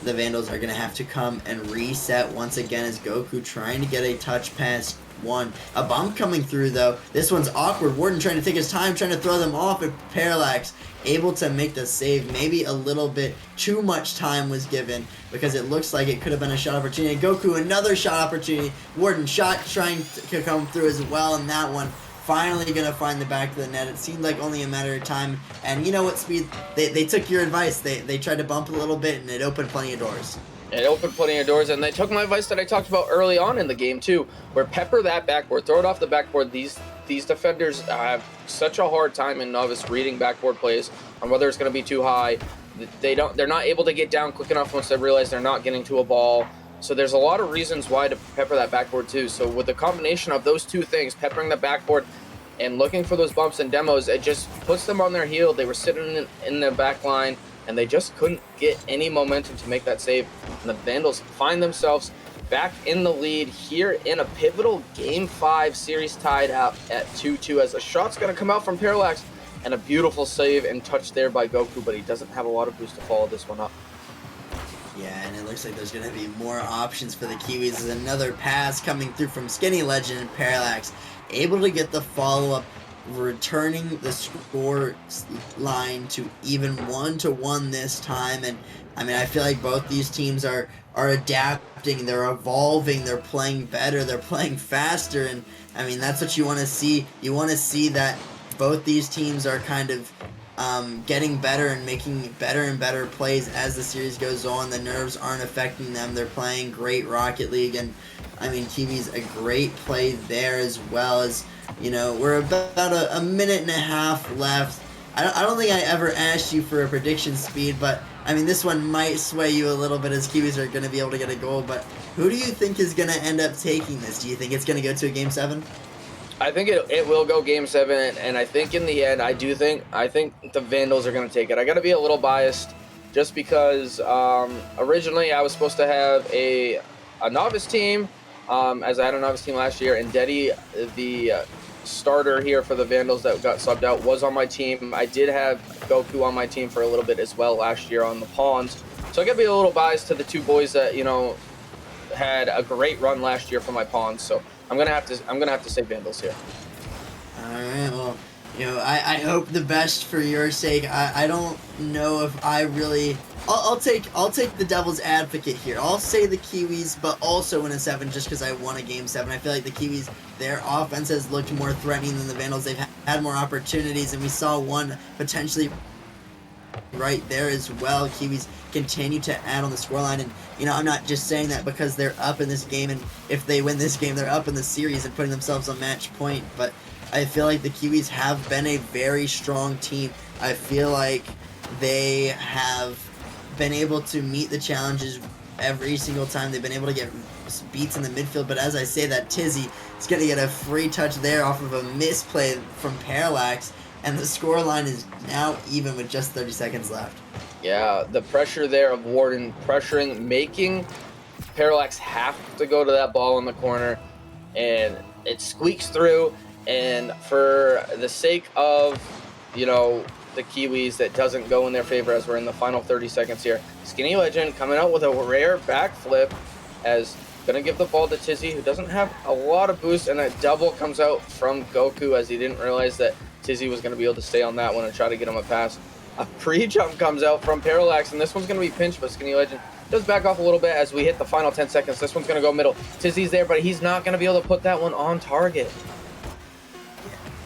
Vandals are going to have to come and reset once again, as Goku trying to get a touch pass. A bump coming through, though. This one's awkward. Zwarden trying to take his time, trying to throw them off, and Parallax able to make the save. Maybe a little bit too much time was given, because it looks like it could have been a shot opportunity. Goku, another shot opportunity. Zwarden shot trying to come through as well, and that one finally going to find the back of the net. It seemed like only a matter of time, and you know what, Speed? They took your advice. They tried to bump a little bit, and it opened plenty of doors. It opened plenty of doors, and they took my advice that I talked about early on in the game, too, where pepper that backboard, throw it off the backboard. These defenders have such a hard time in Novice reading backboard plays on whether it's going to be too high. They're not able to get down quick enough once they realize they're not getting to a ball. So there's a lot of reasons why to pepper that backboard, too. So with the combination of those two things, peppering the backboard and looking for those bumps and demos, it just puts them on their heel. They were sitting in the back line, and they just couldn't get any momentum to make that save. And the Vandals find themselves back in the lead here in a pivotal Game 5 series tied out at 2-2, as a shot's going to come out from Parallax, and a beautiful save and touch there by Goku, but he doesn't have a lot of boost to follow this one up. Yeah, and it looks like there's going to be more options for the Kiwis. There's another pass coming through from SkinnyLegend, and Parallax able to get the follow-up returning the score line to even 1-1 this time. And I mean, I feel like both these teams are adapting, they're evolving, they're playing better, they're playing faster, and I mean that's what you want to see. You want to see that both these teams are kind of getting better and making better and better plays as the series goes on. The nerves aren't affecting them. They're playing great Rocket League, and I mean Kiwis a great play there as well. As you know, we're about a minute and a half left. I don't think I ever asked you for a prediction speed, but I mean this one might sway you a little bit as Kiwis are going to be able to get a goal. But who do you think is going to end up taking this? Do you think it's going to go to a Game 7? I think it will go Game 7, and I think in the end, I think the Vandals are going to take it. I got to be a little biased, just because originally I was supposed to have a novice team, as I had a novice team last year, and Detty, the starter here for the Vandals that got subbed out, was on my team. I did have Goku on my team for a little bit as well last year on the Pawns, so I got to be a little biased to the two boys that had a great run last year for my Pawns. So I'm gonna have to say Vandals here. All right. Well, I hope the best for your sake. I don't know if I really. I'll take the devil's advocate here. I'll say the Kiwis, but also win a 7 just because I won a Game 7. I feel like the Kiwis, their offense has looked more threatening than the Vandals. They've had more opportunities, and we saw one potentially right there as well. Kiwis continue to add on the scoreline, and I'm not just saying that because they're up in this game, and if they win this game, they're up in the series and putting themselves on match point. But I feel like the Kiwis have been a very strong team. I feel like they have been able to meet the challenges every single time. They've been able to get beats in the midfield, but as I say that, Tizzie is going to get a free touch there off of a misplay from Parallax, and the scoreline is now even with just 30 seconds left. Yeah, the pressure there of Zwarden pressuring, making Parallax have to go to that ball in the corner, and it squeaks through. And for the sake of, the Kiwis, that doesn't go in their favor as we're in the final 30 seconds here. SkinnyLegend coming out with a rare backflip, as going to give the ball to Tizzie, who doesn't have a lot of boost, and that double comes out from Goku as he didn't realize that Tizzie was going to be able to stay on that one and try to get him a pass. A pre-jump comes out from Parallax, and this one's going to be pinched, but SkinnyLegend does back off a little bit as we hit the final 10 seconds. This one's going to go middle. Tizzie's there, but he's not going to be able to put that one on target.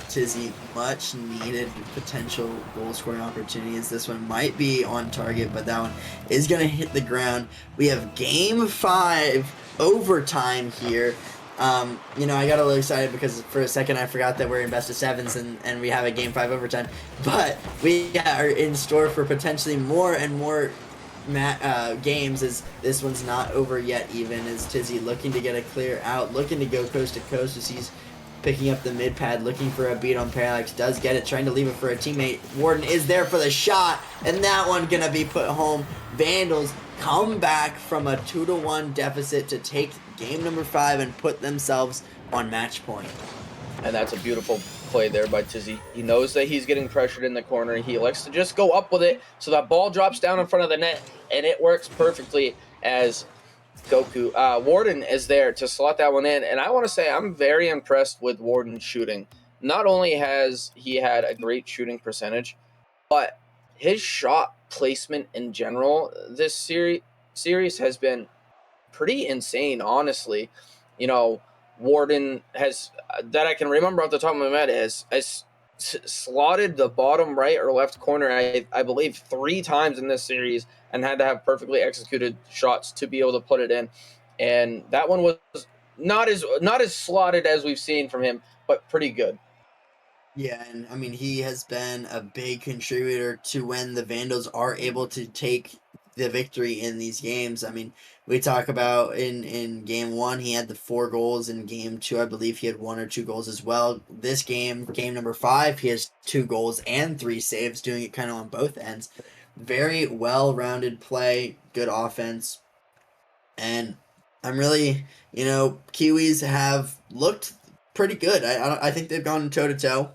Tizzie, much needed potential goal scoring opportunities. This one might be on target, but that one is going to hit the ground. We have Game 5 overtime here. I got a little excited because for a second I forgot that we're in best of 7s and we have a Game 5 overtime. But we are in store for potentially more and more games, as this one's not over yet even, as Tizzie looking to get a clear out, looking to go coast to coast as he's picking up the mid pad, looking for a beat on Parallax, does get it, trying to leave it for a teammate. Zwarden is there for the shot, and that one gonna be put home. Vandals come back from a 2-1 deficit to take game number 5 and put themselves on match point. And that's a beautiful play there by Tizzie. He knows that he's getting pressured in the corner. He likes to just go up with it, so that ball drops down in front of the net, and it works perfectly as Goku. Zwarden is there to slot that one in, and I want to say I'm very impressed with Zwarden's shooting. Not only has he had a great shooting percentage, but his shot placement in general this series has been pretty insane, honestly. Zwarden has, that I can remember off the top of my head, has slotted the bottom right or left corner, I believe 3 times in this series, and had to have perfectly executed shots to be able to put it in. And that one was not as slotted as we've seen from him, but pretty good. Yeah, and I mean, he has been a big contributor to when the Vandals are able to take the victory in these games. I mean, we talk about in game 1, he had the 4 goals. In game 2, I believe he had 1 or 2 goals as well. This game number 5, he has 2 goals and 3 saves, doing it kind of on both ends. Very well-rounded play, good offense. And I'm really, Kiwis have looked pretty good. I think they've gone toe-to-toe.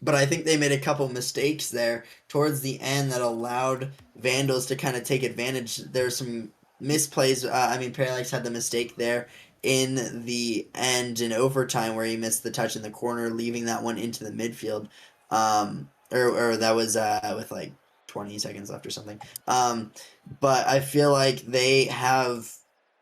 But I think they made a couple mistakes there towards the end that allowed Vandals to kind of take advantage. There's some misplays. Parallax had the mistake there in the end in overtime where he missed the touch in the corner, leaving that one into the midfield. Or that was with like 20 seconds left or something. But I feel like they have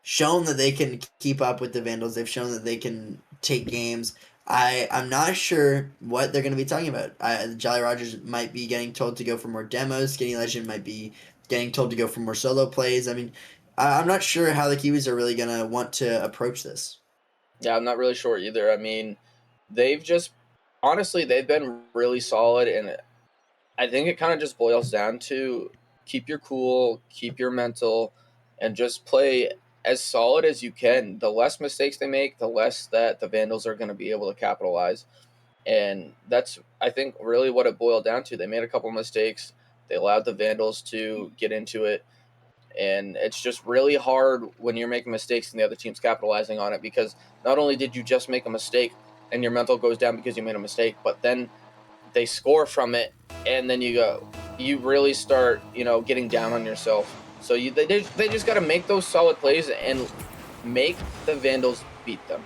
shown that they can keep up with the Vandals. They've shown that they can take games. I'm not sure what they're going to be talking about. JollyRodgers might be getting told to go for more demos. SkinnyLegend might be getting told to go for more solo plays. I mean, I'm not sure how the Kiwis are really going to want to approach this. Yeah, I'm not really sure either. I mean, they've just, honestly, they've been really solid, and I think it kind of just boils down to keep your cool, keep your mental, and just play as solid as you can. The less mistakes they make, the less that the Vandals are going to be able to capitalize. And that's, I think, really what it boiled down to. They made a couple mistakes. They allowed the Vandals to get into it. And it's just really hard when you're making mistakes and the other team's capitalizing on it, because not only did you just make a mistake and your mental goes down because you made a mistake, but then they score from it, and then you really start, getting down on yourself. So they just got to make those solid plays and make the Vandals beat them.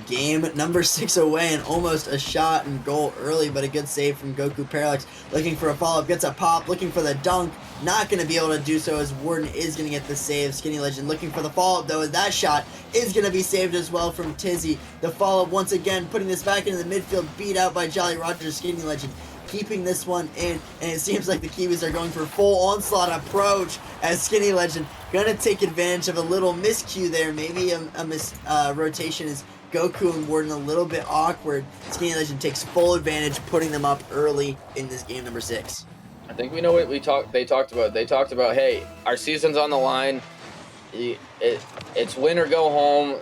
Game number 6 away, and almost a shot and goal early, but a good save from Goku. Parallax looking for a follow-up, gets a pop, looking for the dunk, not going to be able to do so as Zwarden is going to get the save. SkinnyLegend looking for the follow-up, though, as that shot is going to be saved as well from Tizzie. The follow-up once again, putting this back into the midfield, beat out by JollyRodgers. SkinnyLegend keeping this one in, and it seems like the Kiwis are going for full onslaught approach as SkinnyLegend going to take advantage of a little miscue there. Maybe a rotation is Goku and Zwarden a little bit awkward. SkinnyLegend takes full advantage, putting them up early in this game number 6. I think we know what they talked about. They talked about, hey, our season's on the line. It's win or go home.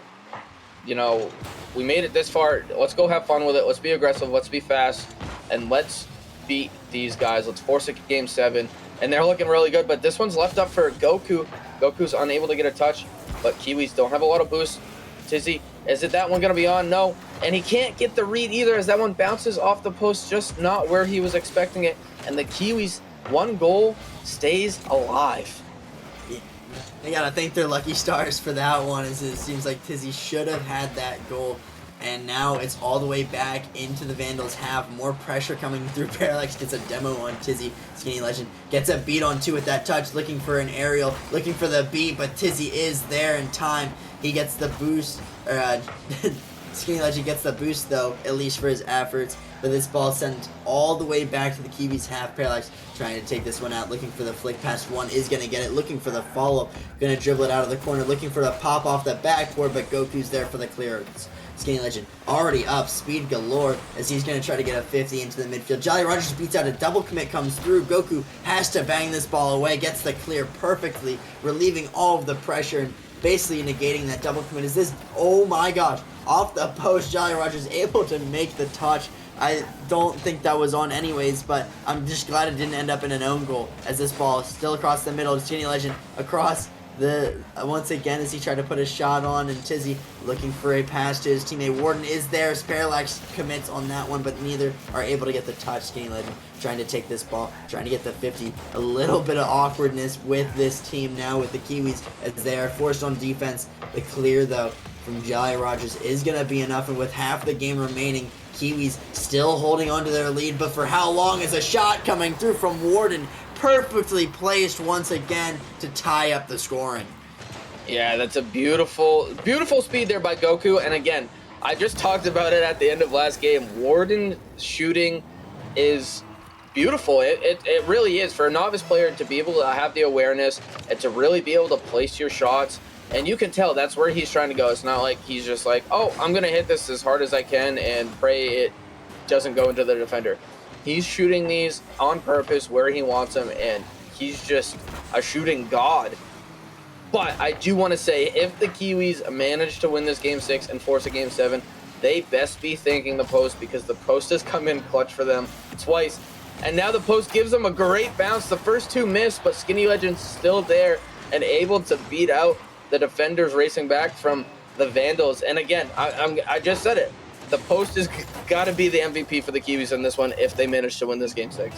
We made it this far. Let's go have fun with it. Let's be aggressive. Let's be fast. And let's beat these guys. Let's force a game 7. And they're looking really good. But this one's left up for Goku. Goku's unable to get a touch. But Kiwis don't have a lot of boost. Tizzie, is it that one going to be on? No. And he can't get the read either, as that one bounces off the post, just not where he was expecting it. And the Kiwis, one goal, stays alive. Yeah. They got to thank their lucky stars for that one, as it seems like Tizzie should have had that goal. And now it's all the way back into the Vandals half. More pressure coming through. Parallax gets a demo on Tizzie. SkinnyLegend gets a beat on 2 with that touch, looking for an aerial, looking for the beat, but Tizzie is there in time. He gets the boost. SkinnyLegend gets the boost, though, at least for his efforts. But this ball sent all the way back to the Kiwis half. Parallax trying to take this one out, looking for the flick past one, is going to get it, looking for the follow-up, going to dribble it out of the corner, looking for the pop off the backboard, but Goku's there for the clearance. SkinnyLegend already up, speed galore, as he's going to try to get a 50 into the midfield. JollyRodgers beats out, a double commit comes through. Goku has to bang this ball away, gets the clear perfectly, relieving all of the pressure and basically negating that double commit. Is this, oh my gosh, off the post, JollyRodgers able to make the touch. I don't think that was on anyways, but I'm just glad it didn't end up in an own goal, as this ball is still across the middle. SkinnyLegend across once again as he tried to put a shot on, and Tizzie looking for a pass to his teammate. Zwarden is there. Parallax commits on that one, but neither are able to get the touch. SkinnyLegend trying to take this ball, trying to get the 50. A little bit of awkwardness with this team now with the Kiwis as they are forced on defense. The clear, though, from JollyRodgers is going to be enough, and with half the game remaining, Kiwis still holding on to their lead, but for how long? Is a shot coming through from Zwarden, perfectly placed once again to tie up the scoring. Yeah, that's a beautiful, beautiful speed there by Goku. And again, I just talked about it at the end of last game. Zwarden shooting is beautiful. It really is. For a novice player to be able to have the awareness and to really be able to place your shots, and you can tell that's where he's trying to go. It's not like he's just like, oh, I'm going to hit this as hard as I can and pray it doesn't go into the defender. He's shooting these on purpose where he wants them, and he's just a shooting god. But I do want to say, if the Kiwis manage to win this Game 6 and force a Game 7, they best be thanking the post, because the post has come in clutch for them twice. And now the post gives them a great bounce. The first 2 missed, but SkinnyLegend's still there and able to beat out the defenders racing back from the Vandals. And again, I just said it. The post has got to be the MVP for the Kiwis in this one if they manage to win this Game 6.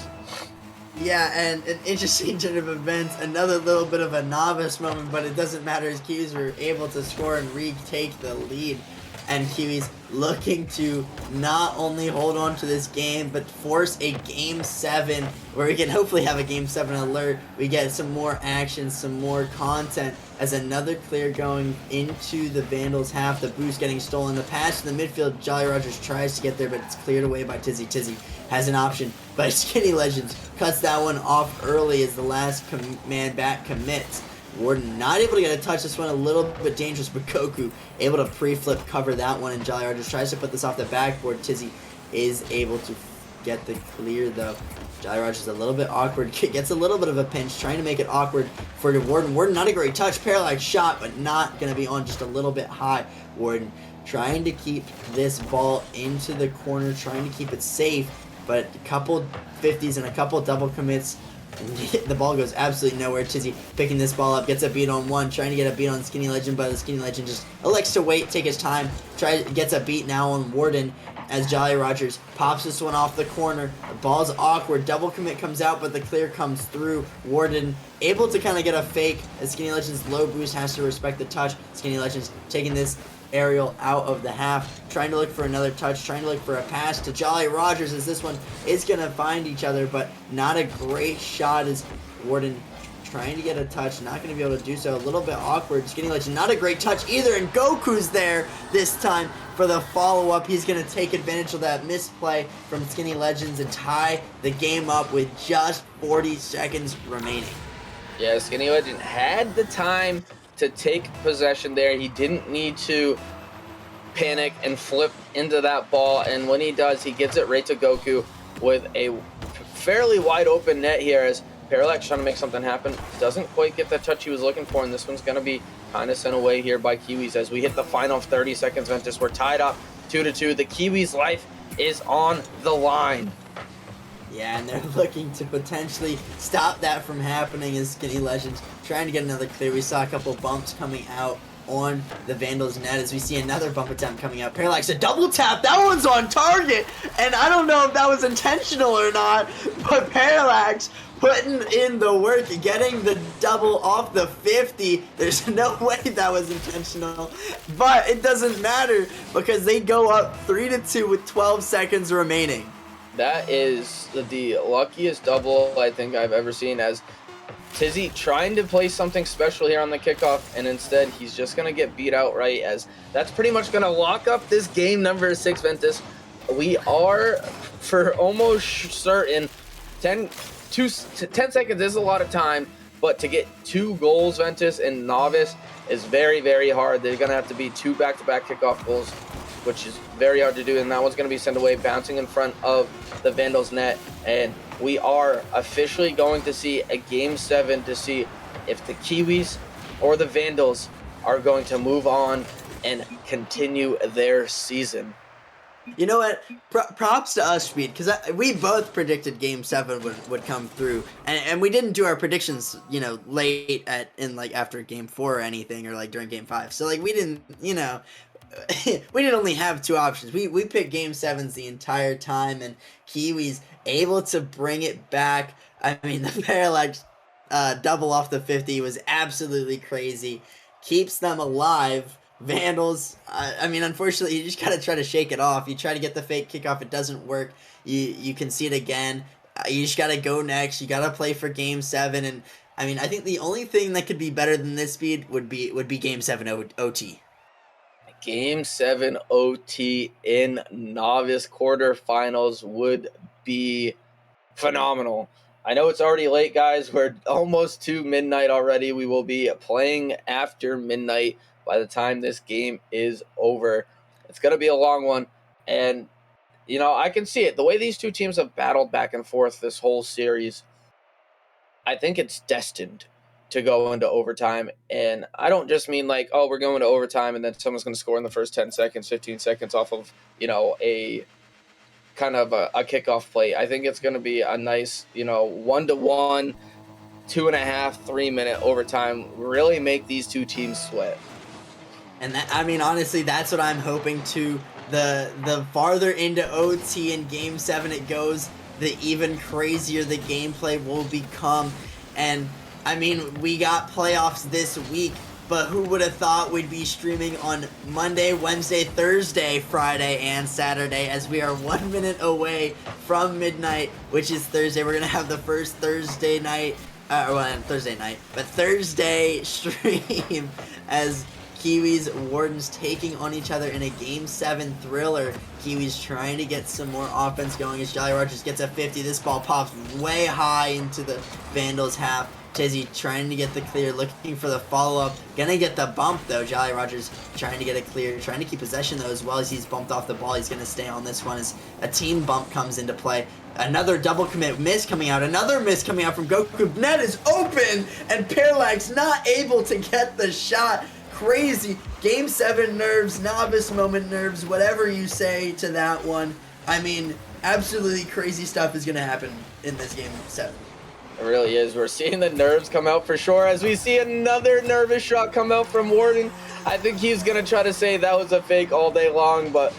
Yeah, and an interesting turn of events, another little bit of a novice moment, but it doesn't matter as Kiwis were able to score and retake the lead. And Kiwis looking to not only hold on to this game, but force a Game 7, where we can hopefully have a Game 7 alert. We get some more action, some more content, as another clear going into the Vandals half. The boost getting stolen. The pass to the midfield, JollyRodgers tries to get there, but it's cleared away by Tizzie. Tizzie has an option, but SkinnyLegend cuts that one off early as the last man back commits. Zwarden not able to get a touch. This one a little bit dangerous, but Goku able to pre-flip cover that one, and JollyRodgers tries to put this off the backboard. Tizzie is able to get the clear though. JollyRodgers a little bit awkward, gets a little bit of a pinch, trying to make it awkward for Zwarden. Zwarden not a great touch, Parallax shot, but not going to be on, just a little bit high. Zwarden trying to keep this ball into the corner, trying to keep it safe, but a couple 50s and a couple double commits. The ball goes absolutely nowhere. Tizzie picking this ball up, gets a beat on one, trying to get a beat on SkinnyLegend, but the SkinnyLegend just elects to wait, take his time, gets a beat now on Zwarden as JollyRodgers pops this one off the corner. The ball's awkward, double commit comes out, but the clear comes through. Zwarden able to kind of get a fake as SkinnyLegend's low boost has to respect the touch. SkinnyLegend's taking this aerial out of the half, trying to look for another touch, trying to look for a pass to JollyRodgers as this one is going to find each other, but not a great shot as Zwarden trying to get a touch, not going to be able to do so. A little bit awkward. SkinnyLegend not a great touch either, and Goku's there this time for the follow-up. He's going to take advantage of that misplay from SkinnyLegends and tie the game up with just 40 seconds remaining. Yeah, SkinnyLegend had the time to take possession there. He didn't need to panic and flip into that ball, and when he does, he gives it right to Goku with a fairly wide open net here as Parallax trying to make something happen. Doesn't quite get the touch he was looking for, and this one's going to be kind of sent away here by Kiwis as we hit the final 30 seconds. Ventus, we're tied up 2-2. The Kiwis' life is on the line. Yeah, and they're looking to potentially stop that from happening as SkinnyLegend trying to get another clear. We saw a couple bumps coming out on the Vandals net as we see another bump attempt coming out. Parallax, a double tap. That one's on target, and I don't know if that was intentional or not, but Parallax putting in the work, getting the double off the 50. There's no way that was intentional, but it doesn't matter because they go up 3-2 with 12 seconds remaining. That is the luckiest double I think I've ever seen, as Tizzie trying to play something special here on the kickoff, and instead he's just going to get beat outright, as that's pretty much going to lock up this game number 6, Ventus. We are, for almost certain, 10 seconds is a lot of time, but to get 2 goals, Ventus, in Novice is very, very hard. They're going to have to be 2 back-to-back kickoff goals, which is very hard to do, and that one's going to be sent away, bouncing in front of the Vandals net, and we are officially going to see a Game 7 to see if the Kiwis or the Vandals are going to move on and continue their season. You know what? Props to us, Speed, because we both predicted Game 7 would come through, and we didn't do our predictions, you know, late after Game 4 or anything, or like during Game 5. So like we didn't, you know, we didn't only have 2 options. We picked Game 7s the entire time, and Kiwis able to bring it back. I mean, the Parallax double off the 50 was absolutely crazy. Keeps them alive. Vandals, I mean, unfortunately, you just gotta try to shake it off. You try to get the fake kickoff, it doesn't work. You can see it again. You just gotta go next. You gotta play for Game 7, and I mean, I think the only thing that could be better than this, Speed, would be Game 7 OT. Game 7 OT in Novice quarterfinals would be phenomenal. I know it's already late, guys. We're almost to midnight already. We will be playing after midnight by the time this game is over. It's going to be a long one. And, you know, I can see it. The way these two teams have battled back and forth this whole series, I think it's destined to go into overtime. And I don't just mean like, oh, we're going to overtime and then someone's going to score in the first 10 seconds, 15 seconds off of, you know, a kind of a kickoff play. I think it's going to be a nice, you know, 1-to-1, 2.5, 3-minute overtime. Really make these two teams sweat. And that, I mean, honestly, that's what I'm hoping to. The farther into OT in Game 7 it goes, the even crazier the gameplay will become. And I mean, we got playoffs this week, but who would have thought we'd be streaming on Monday, Wednesday, Thursday, Friday, and Saturday, as we are 1 minute away from midnight, which is Thursday. We're going to have the first Thursday night, but Thursday stream as Kiwis, Wardens taking on each other in a Game 7 thriller. Kiwis trying to get some more offense going as JollyRodgers gets a 50. This ball pops way high into the Vandals half. Tizzie trying to get the clear, looking for the follow-up. Gonna get the bump, though. JollyRodgers trying to get it clear, trying to keep possession, though, as well as he's bumped off the ball. He's gonna stay on this one as a team bump comes into play. Another double commit miss coming out. Another miss coming out from Goku. Net is open, and Parallax not able to get the shot. Crazy. Game 7 nerves, novice moment nerves, whatever you say to that one. I mean, absolutely crazy stuff is gonna happen in this Game 7. It really is. We're seeing the nerves come out for sure as we see another nervous shot come out from Zwarden. I think he's going to try to say that was a fake all day long, but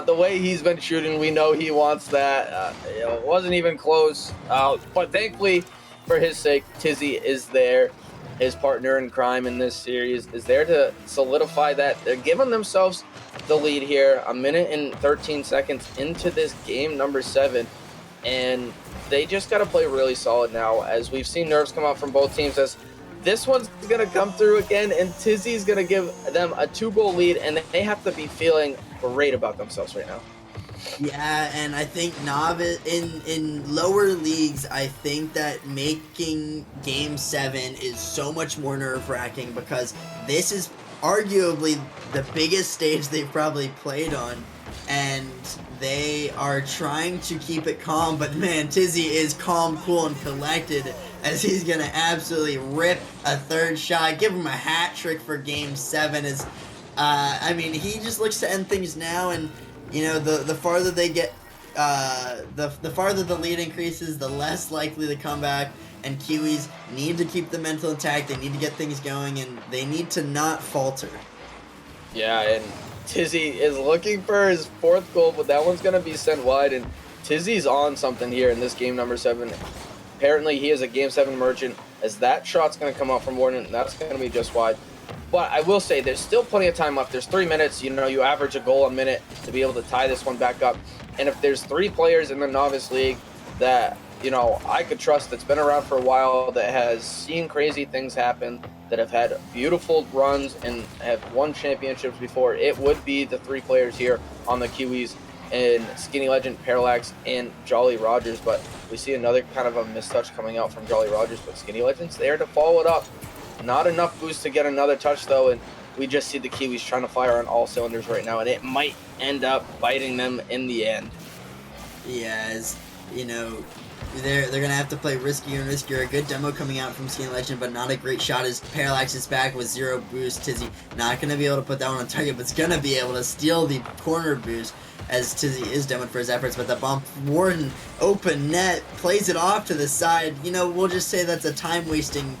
the way he's been shooting, we know he wants that. It wasn't even close, but thankfully for his sake, Tizzie is there. His partner in crime in this series is there to solidify that. They're giving themselves the lead here, 1 minute and 13 seconds into this game number 7, and they just got to play really solid now, as we've seen nerves come out from both teams, as this one's going to come through again, and Tizzie's going to give them a 2-goal lead, and they have to be feeling great about themselves right now. Yeah, and I think novice in lower leagues, I think that making Game 7 is so much more nerve-wracking, because this is arguably the biggest stage they've probably played on, and they are trying to keep it calm, but man, Tizzie is calm, cool, and collected, as he's gonna absolutely rip a third shot, give him a hat trick for Game 7. As I mean, he just looks to end things now, and you know, the farther they get, the farther the lead increases, the less likely the comeback. And Kiwis need to keep the mental intact. They need to get things going, and they need to not falter. Yeah, and Tizzie is looking for his 4th goal, but that one's going to be sent wide, and Tizzie's on something here in this game number 7. Apparently, he is a Game 7 merchant, as that shot's going to come out from Zwarden, and that's going to be just wide. But I will say, there's still plenty of time left. There's 3 minutes. You know, you average a goal a minute to be able to tie this one back up. And if there's 3 players in the Novice League that, you know, I could trust, that's been around for a while, that has seen crazy things happen, that have had beautiful runs and have won championships before, it would be the 3 players here on the Kiwis, and SkinnyLegend, Parallax, and JollyRodgers. But we see another kind of a mistouch coming out from JollyRodgers, but SkinnyLegend's there to follow it up. Not enough boost to get another touch, though, and we just see the Kiwis trying to fire on all cylinders right now, and it might end up biting them in the end. Yeah, as you know, they're gonna have to play riskier and riskier. A good demo coming out from SkinnyLegend, but not a great shot as Parallax is back with 0 boost. Tizzie not gonna be able to put that one on target, but it's gonna be able to steal the corner boost, as Tizzie is demoed for his efforts. But the bump, Zwarden, open net, plays it off to the side. You know, we'll just say that's a time-wasting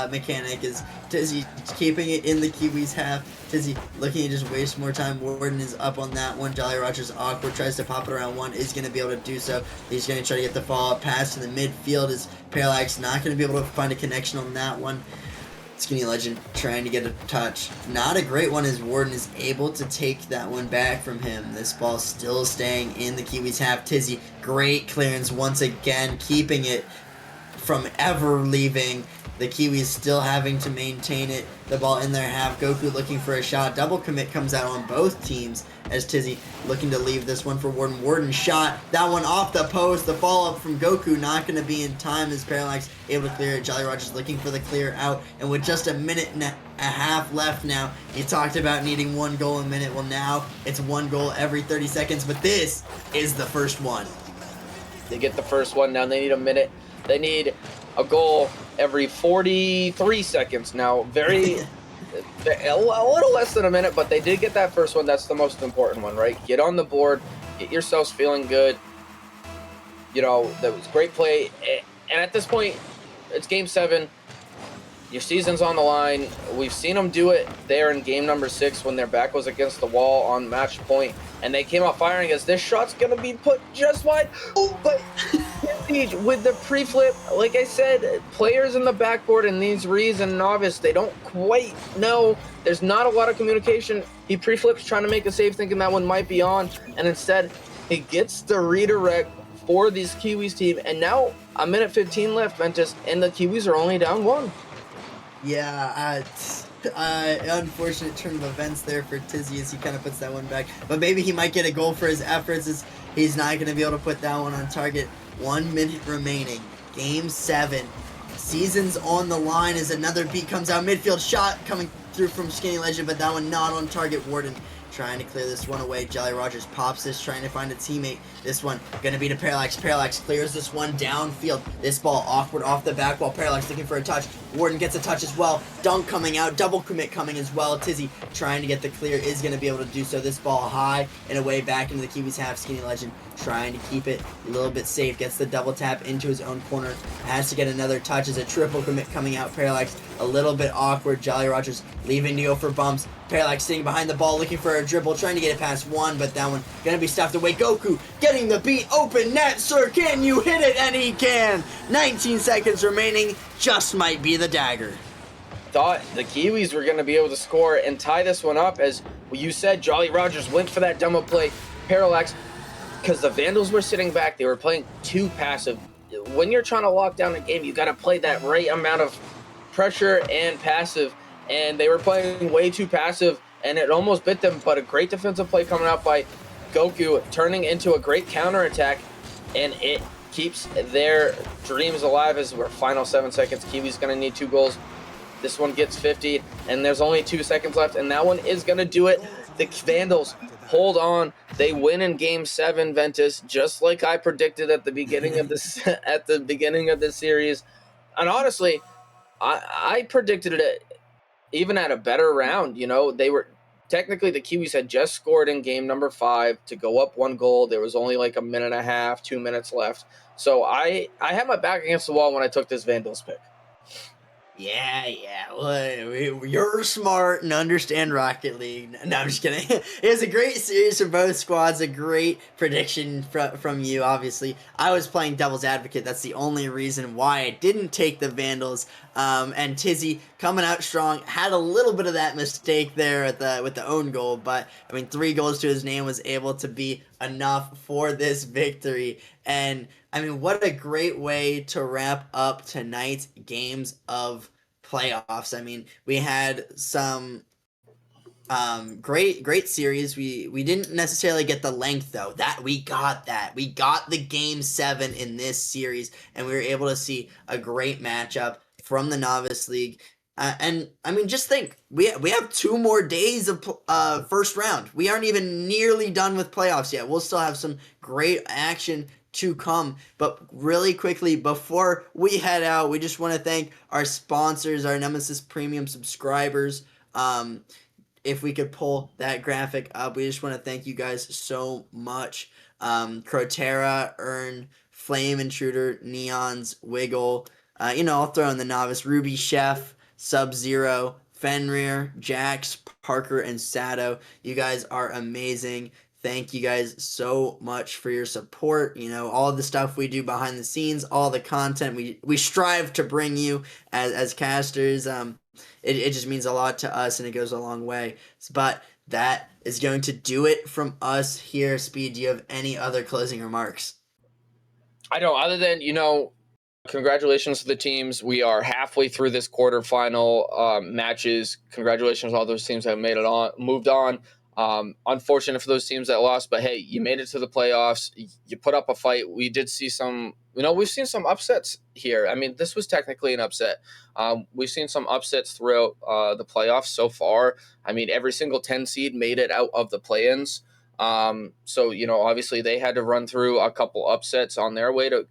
mechanic, is Tizzie keeping it in the Kiwis half. Tizzie looking to just waste more time. Zwarden is up on that one. JollyRodgers awkward, tries to pop it around one, is going to be able to do so. He's going to try to get the follow-up pass to the midfield, as Parallax not going to be able to find a connection on that one. SkinnyLegend trying to get a touch. Not a great one, as Zwarden is able to take that one back from him. This ball still staying in the Kiwis half. Tizzie, great clearance once again, keeping it from ever leaving. The Kiwis still having to maintain it. The ball in their half. Goku looking for a shot. Double commit comes out on both teams, as Tizzie looking to leave this one for Zwarden. Zwarden shot. That one off the post. The follow-up from Goku not going to be in time, as Parallax able to clear it. JollyRodgers looking for the clear out. And with just a minute and a half left now, he talked about needing 1 goal a minute. Well, now it's 1 goal every 30 seconds. But this is the first one. They get the first one. Now they need a minute. They need a goal every 43 seconds now. A little less than a minute, but they did get that first one. That's the most important one, right? Get on the board, get yourselves feeling good. You know, that was great play. And at this point, it's Game 7. Your season's on the line. We've seen them do it there in game number 6 when their back was against the wall on match point, and they came out firing as this shot's going to be put just wide. But with the pre-flip, like I said, players in the backboard in these rees and novice, they don't quite know. There's not a lot of communication. He pre-flips trying to make a save thinking that one might be on, and instead he gets the redirect for this Kiwis team, and now a minute 15 left, Ventus, and the Kiwis are only down 1. Yeah, unfortunate turn of events there for Tizzie as he kind of puts that one back. But maybe he might get a goal for his efforts as he's not going to be able to put that one on target. 1 minute remaining. Game 7. Season's on the line as another beat comes out. Midfield shot coming through from SkinnyLegend, but that one not on target. Zwarden trying to clear this one away. JollyRodgers pops this, trying to find a teammate. This one gonna be to Parallax. Parallax clears this one downfield. This ball awkward off the back wall. Parallax looking for a touch. Zwarden gets a touch as well. Dunk coming out. Double commit coming as well. Tizzie trying to get the clear, is gonna be able to do so. This ball high and away back into the Kiwis half. SkinnyLegend trying to keep it a little bit safe. Gets the double tap into his own corner. Has to get another touch as a triple commit coming out. Parallax a little bit awkward. JollyRodgers leaving to go for bumps. Parallax sitting behind the ball looking for a dribble, trying to get it past one, but that one gonna be stuffed away. Goku getting the beat, open net, sir, can you hit it? And he can. 19 seconds remaining, just might be the dagger. Thought the Kiwis were gonna be able to score and tie this one up, as you said, JollyRodgers went for that demo play. Parallax, because the Vandals were sitting back, they were playing too passive. When you're trying to lock down a game, you gotta play that right amount of pressure and passive, and they were playing way too passive, and it almost bit them. But a great defensive play coming out by Goku, turning into a great counterattack, and it keeps their dreams alive as we're final 7 seconds. Kiwi's gonna need 2 goals. This one gets 50, and there's only 2 seconds left, and that one is gonna do it. The Vandals hold on. They win in game 7, Ventus, just like I predicted at the beginning of this series. And honestly, I predicted it even at a better round. You know, they were technically, the Kiwis had just scored in game number 5 to go up 1 goal. There was only like a minute and a half, 2 minutes left. So I had my back against the wall when I took this Vandals pick. Yeah. Well, you're smart and understand Rocket League. No, I'm just kidding. It was a great series for both squads. A great prediction from you, obviously. I was playing devil's advocate. That's the only reason why I didn't take the Vandals. And Tizzie coming out strong. Had a little bit of that mistake there with the own goal. But, I mean, 3 goals to his name was able to be enough for this victory. And I mean, what a great way to wrap up tonight's games of playoffs. I mean, we had some great series. We didn't necessarily get the length though. We got the game 7 in this series, and we were able to see a great matchup from the Novice League. And I mean, just think, we have 2 more days of first round. We aren't even nearly done with playoffs yet. We'll still have some great action to come. But really quickly, before we head out, we just want to thank our sponsors, our Nemesis Premium subscribers. If we could pull that graphic up, we just want to thank you guys so much. Crotera, Earn, Flame Intruder, Neons, Wiggle. I'll throw in the Novice, Ruby Chef, Sub-Zero, Fenrir, Jax, Parker, and Sato. You guys are amazing. Thank you guys so much for your support. All the stuff we do behind the scenes, all the content we strive to bring you as casters. It just means a lot to us, and it goes a long way. But that is going to do it from us here. Speed, do you have any other closing remarks? I don't, other than, congratulations to the teams. We are halfway through this quarterfinal matches. Congratulations to all those teams that moved on. Unfortunate for those teams that lost, but hey, you made it to the playoffs. You put up a fight. We did see some, we've seen some upsets here. I mean, this was technically an upset. We've seen some upsets throughout the playoffs so far. I mean, every single 10 seed made it out of the play-ins. So, obviously they had to run through a couple upsets on their way to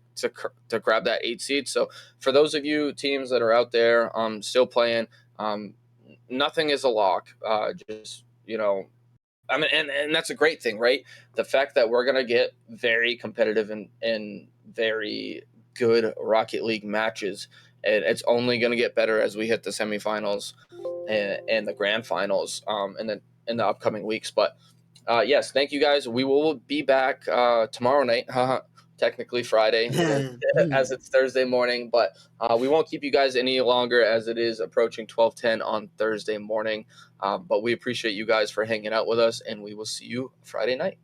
grab that 8 seed. So for those of you teams that are out there still playing, nothing is a lock. I mean, and that's a great thing, right? The fact that we're going to get very competitive and very good Rocket League matches. it's only going to get better as we hit the semifinals and the grand finals in the upcoming weeks. But yes, thank you guys. We will be back tomorrow night. Technically Friday, as it's Thursday morning, but we won't keep you guys any longer as it is approaching 12:10 on Thursday morning. But we appreciate you guys for hanging out with us, and we will see you Friday night.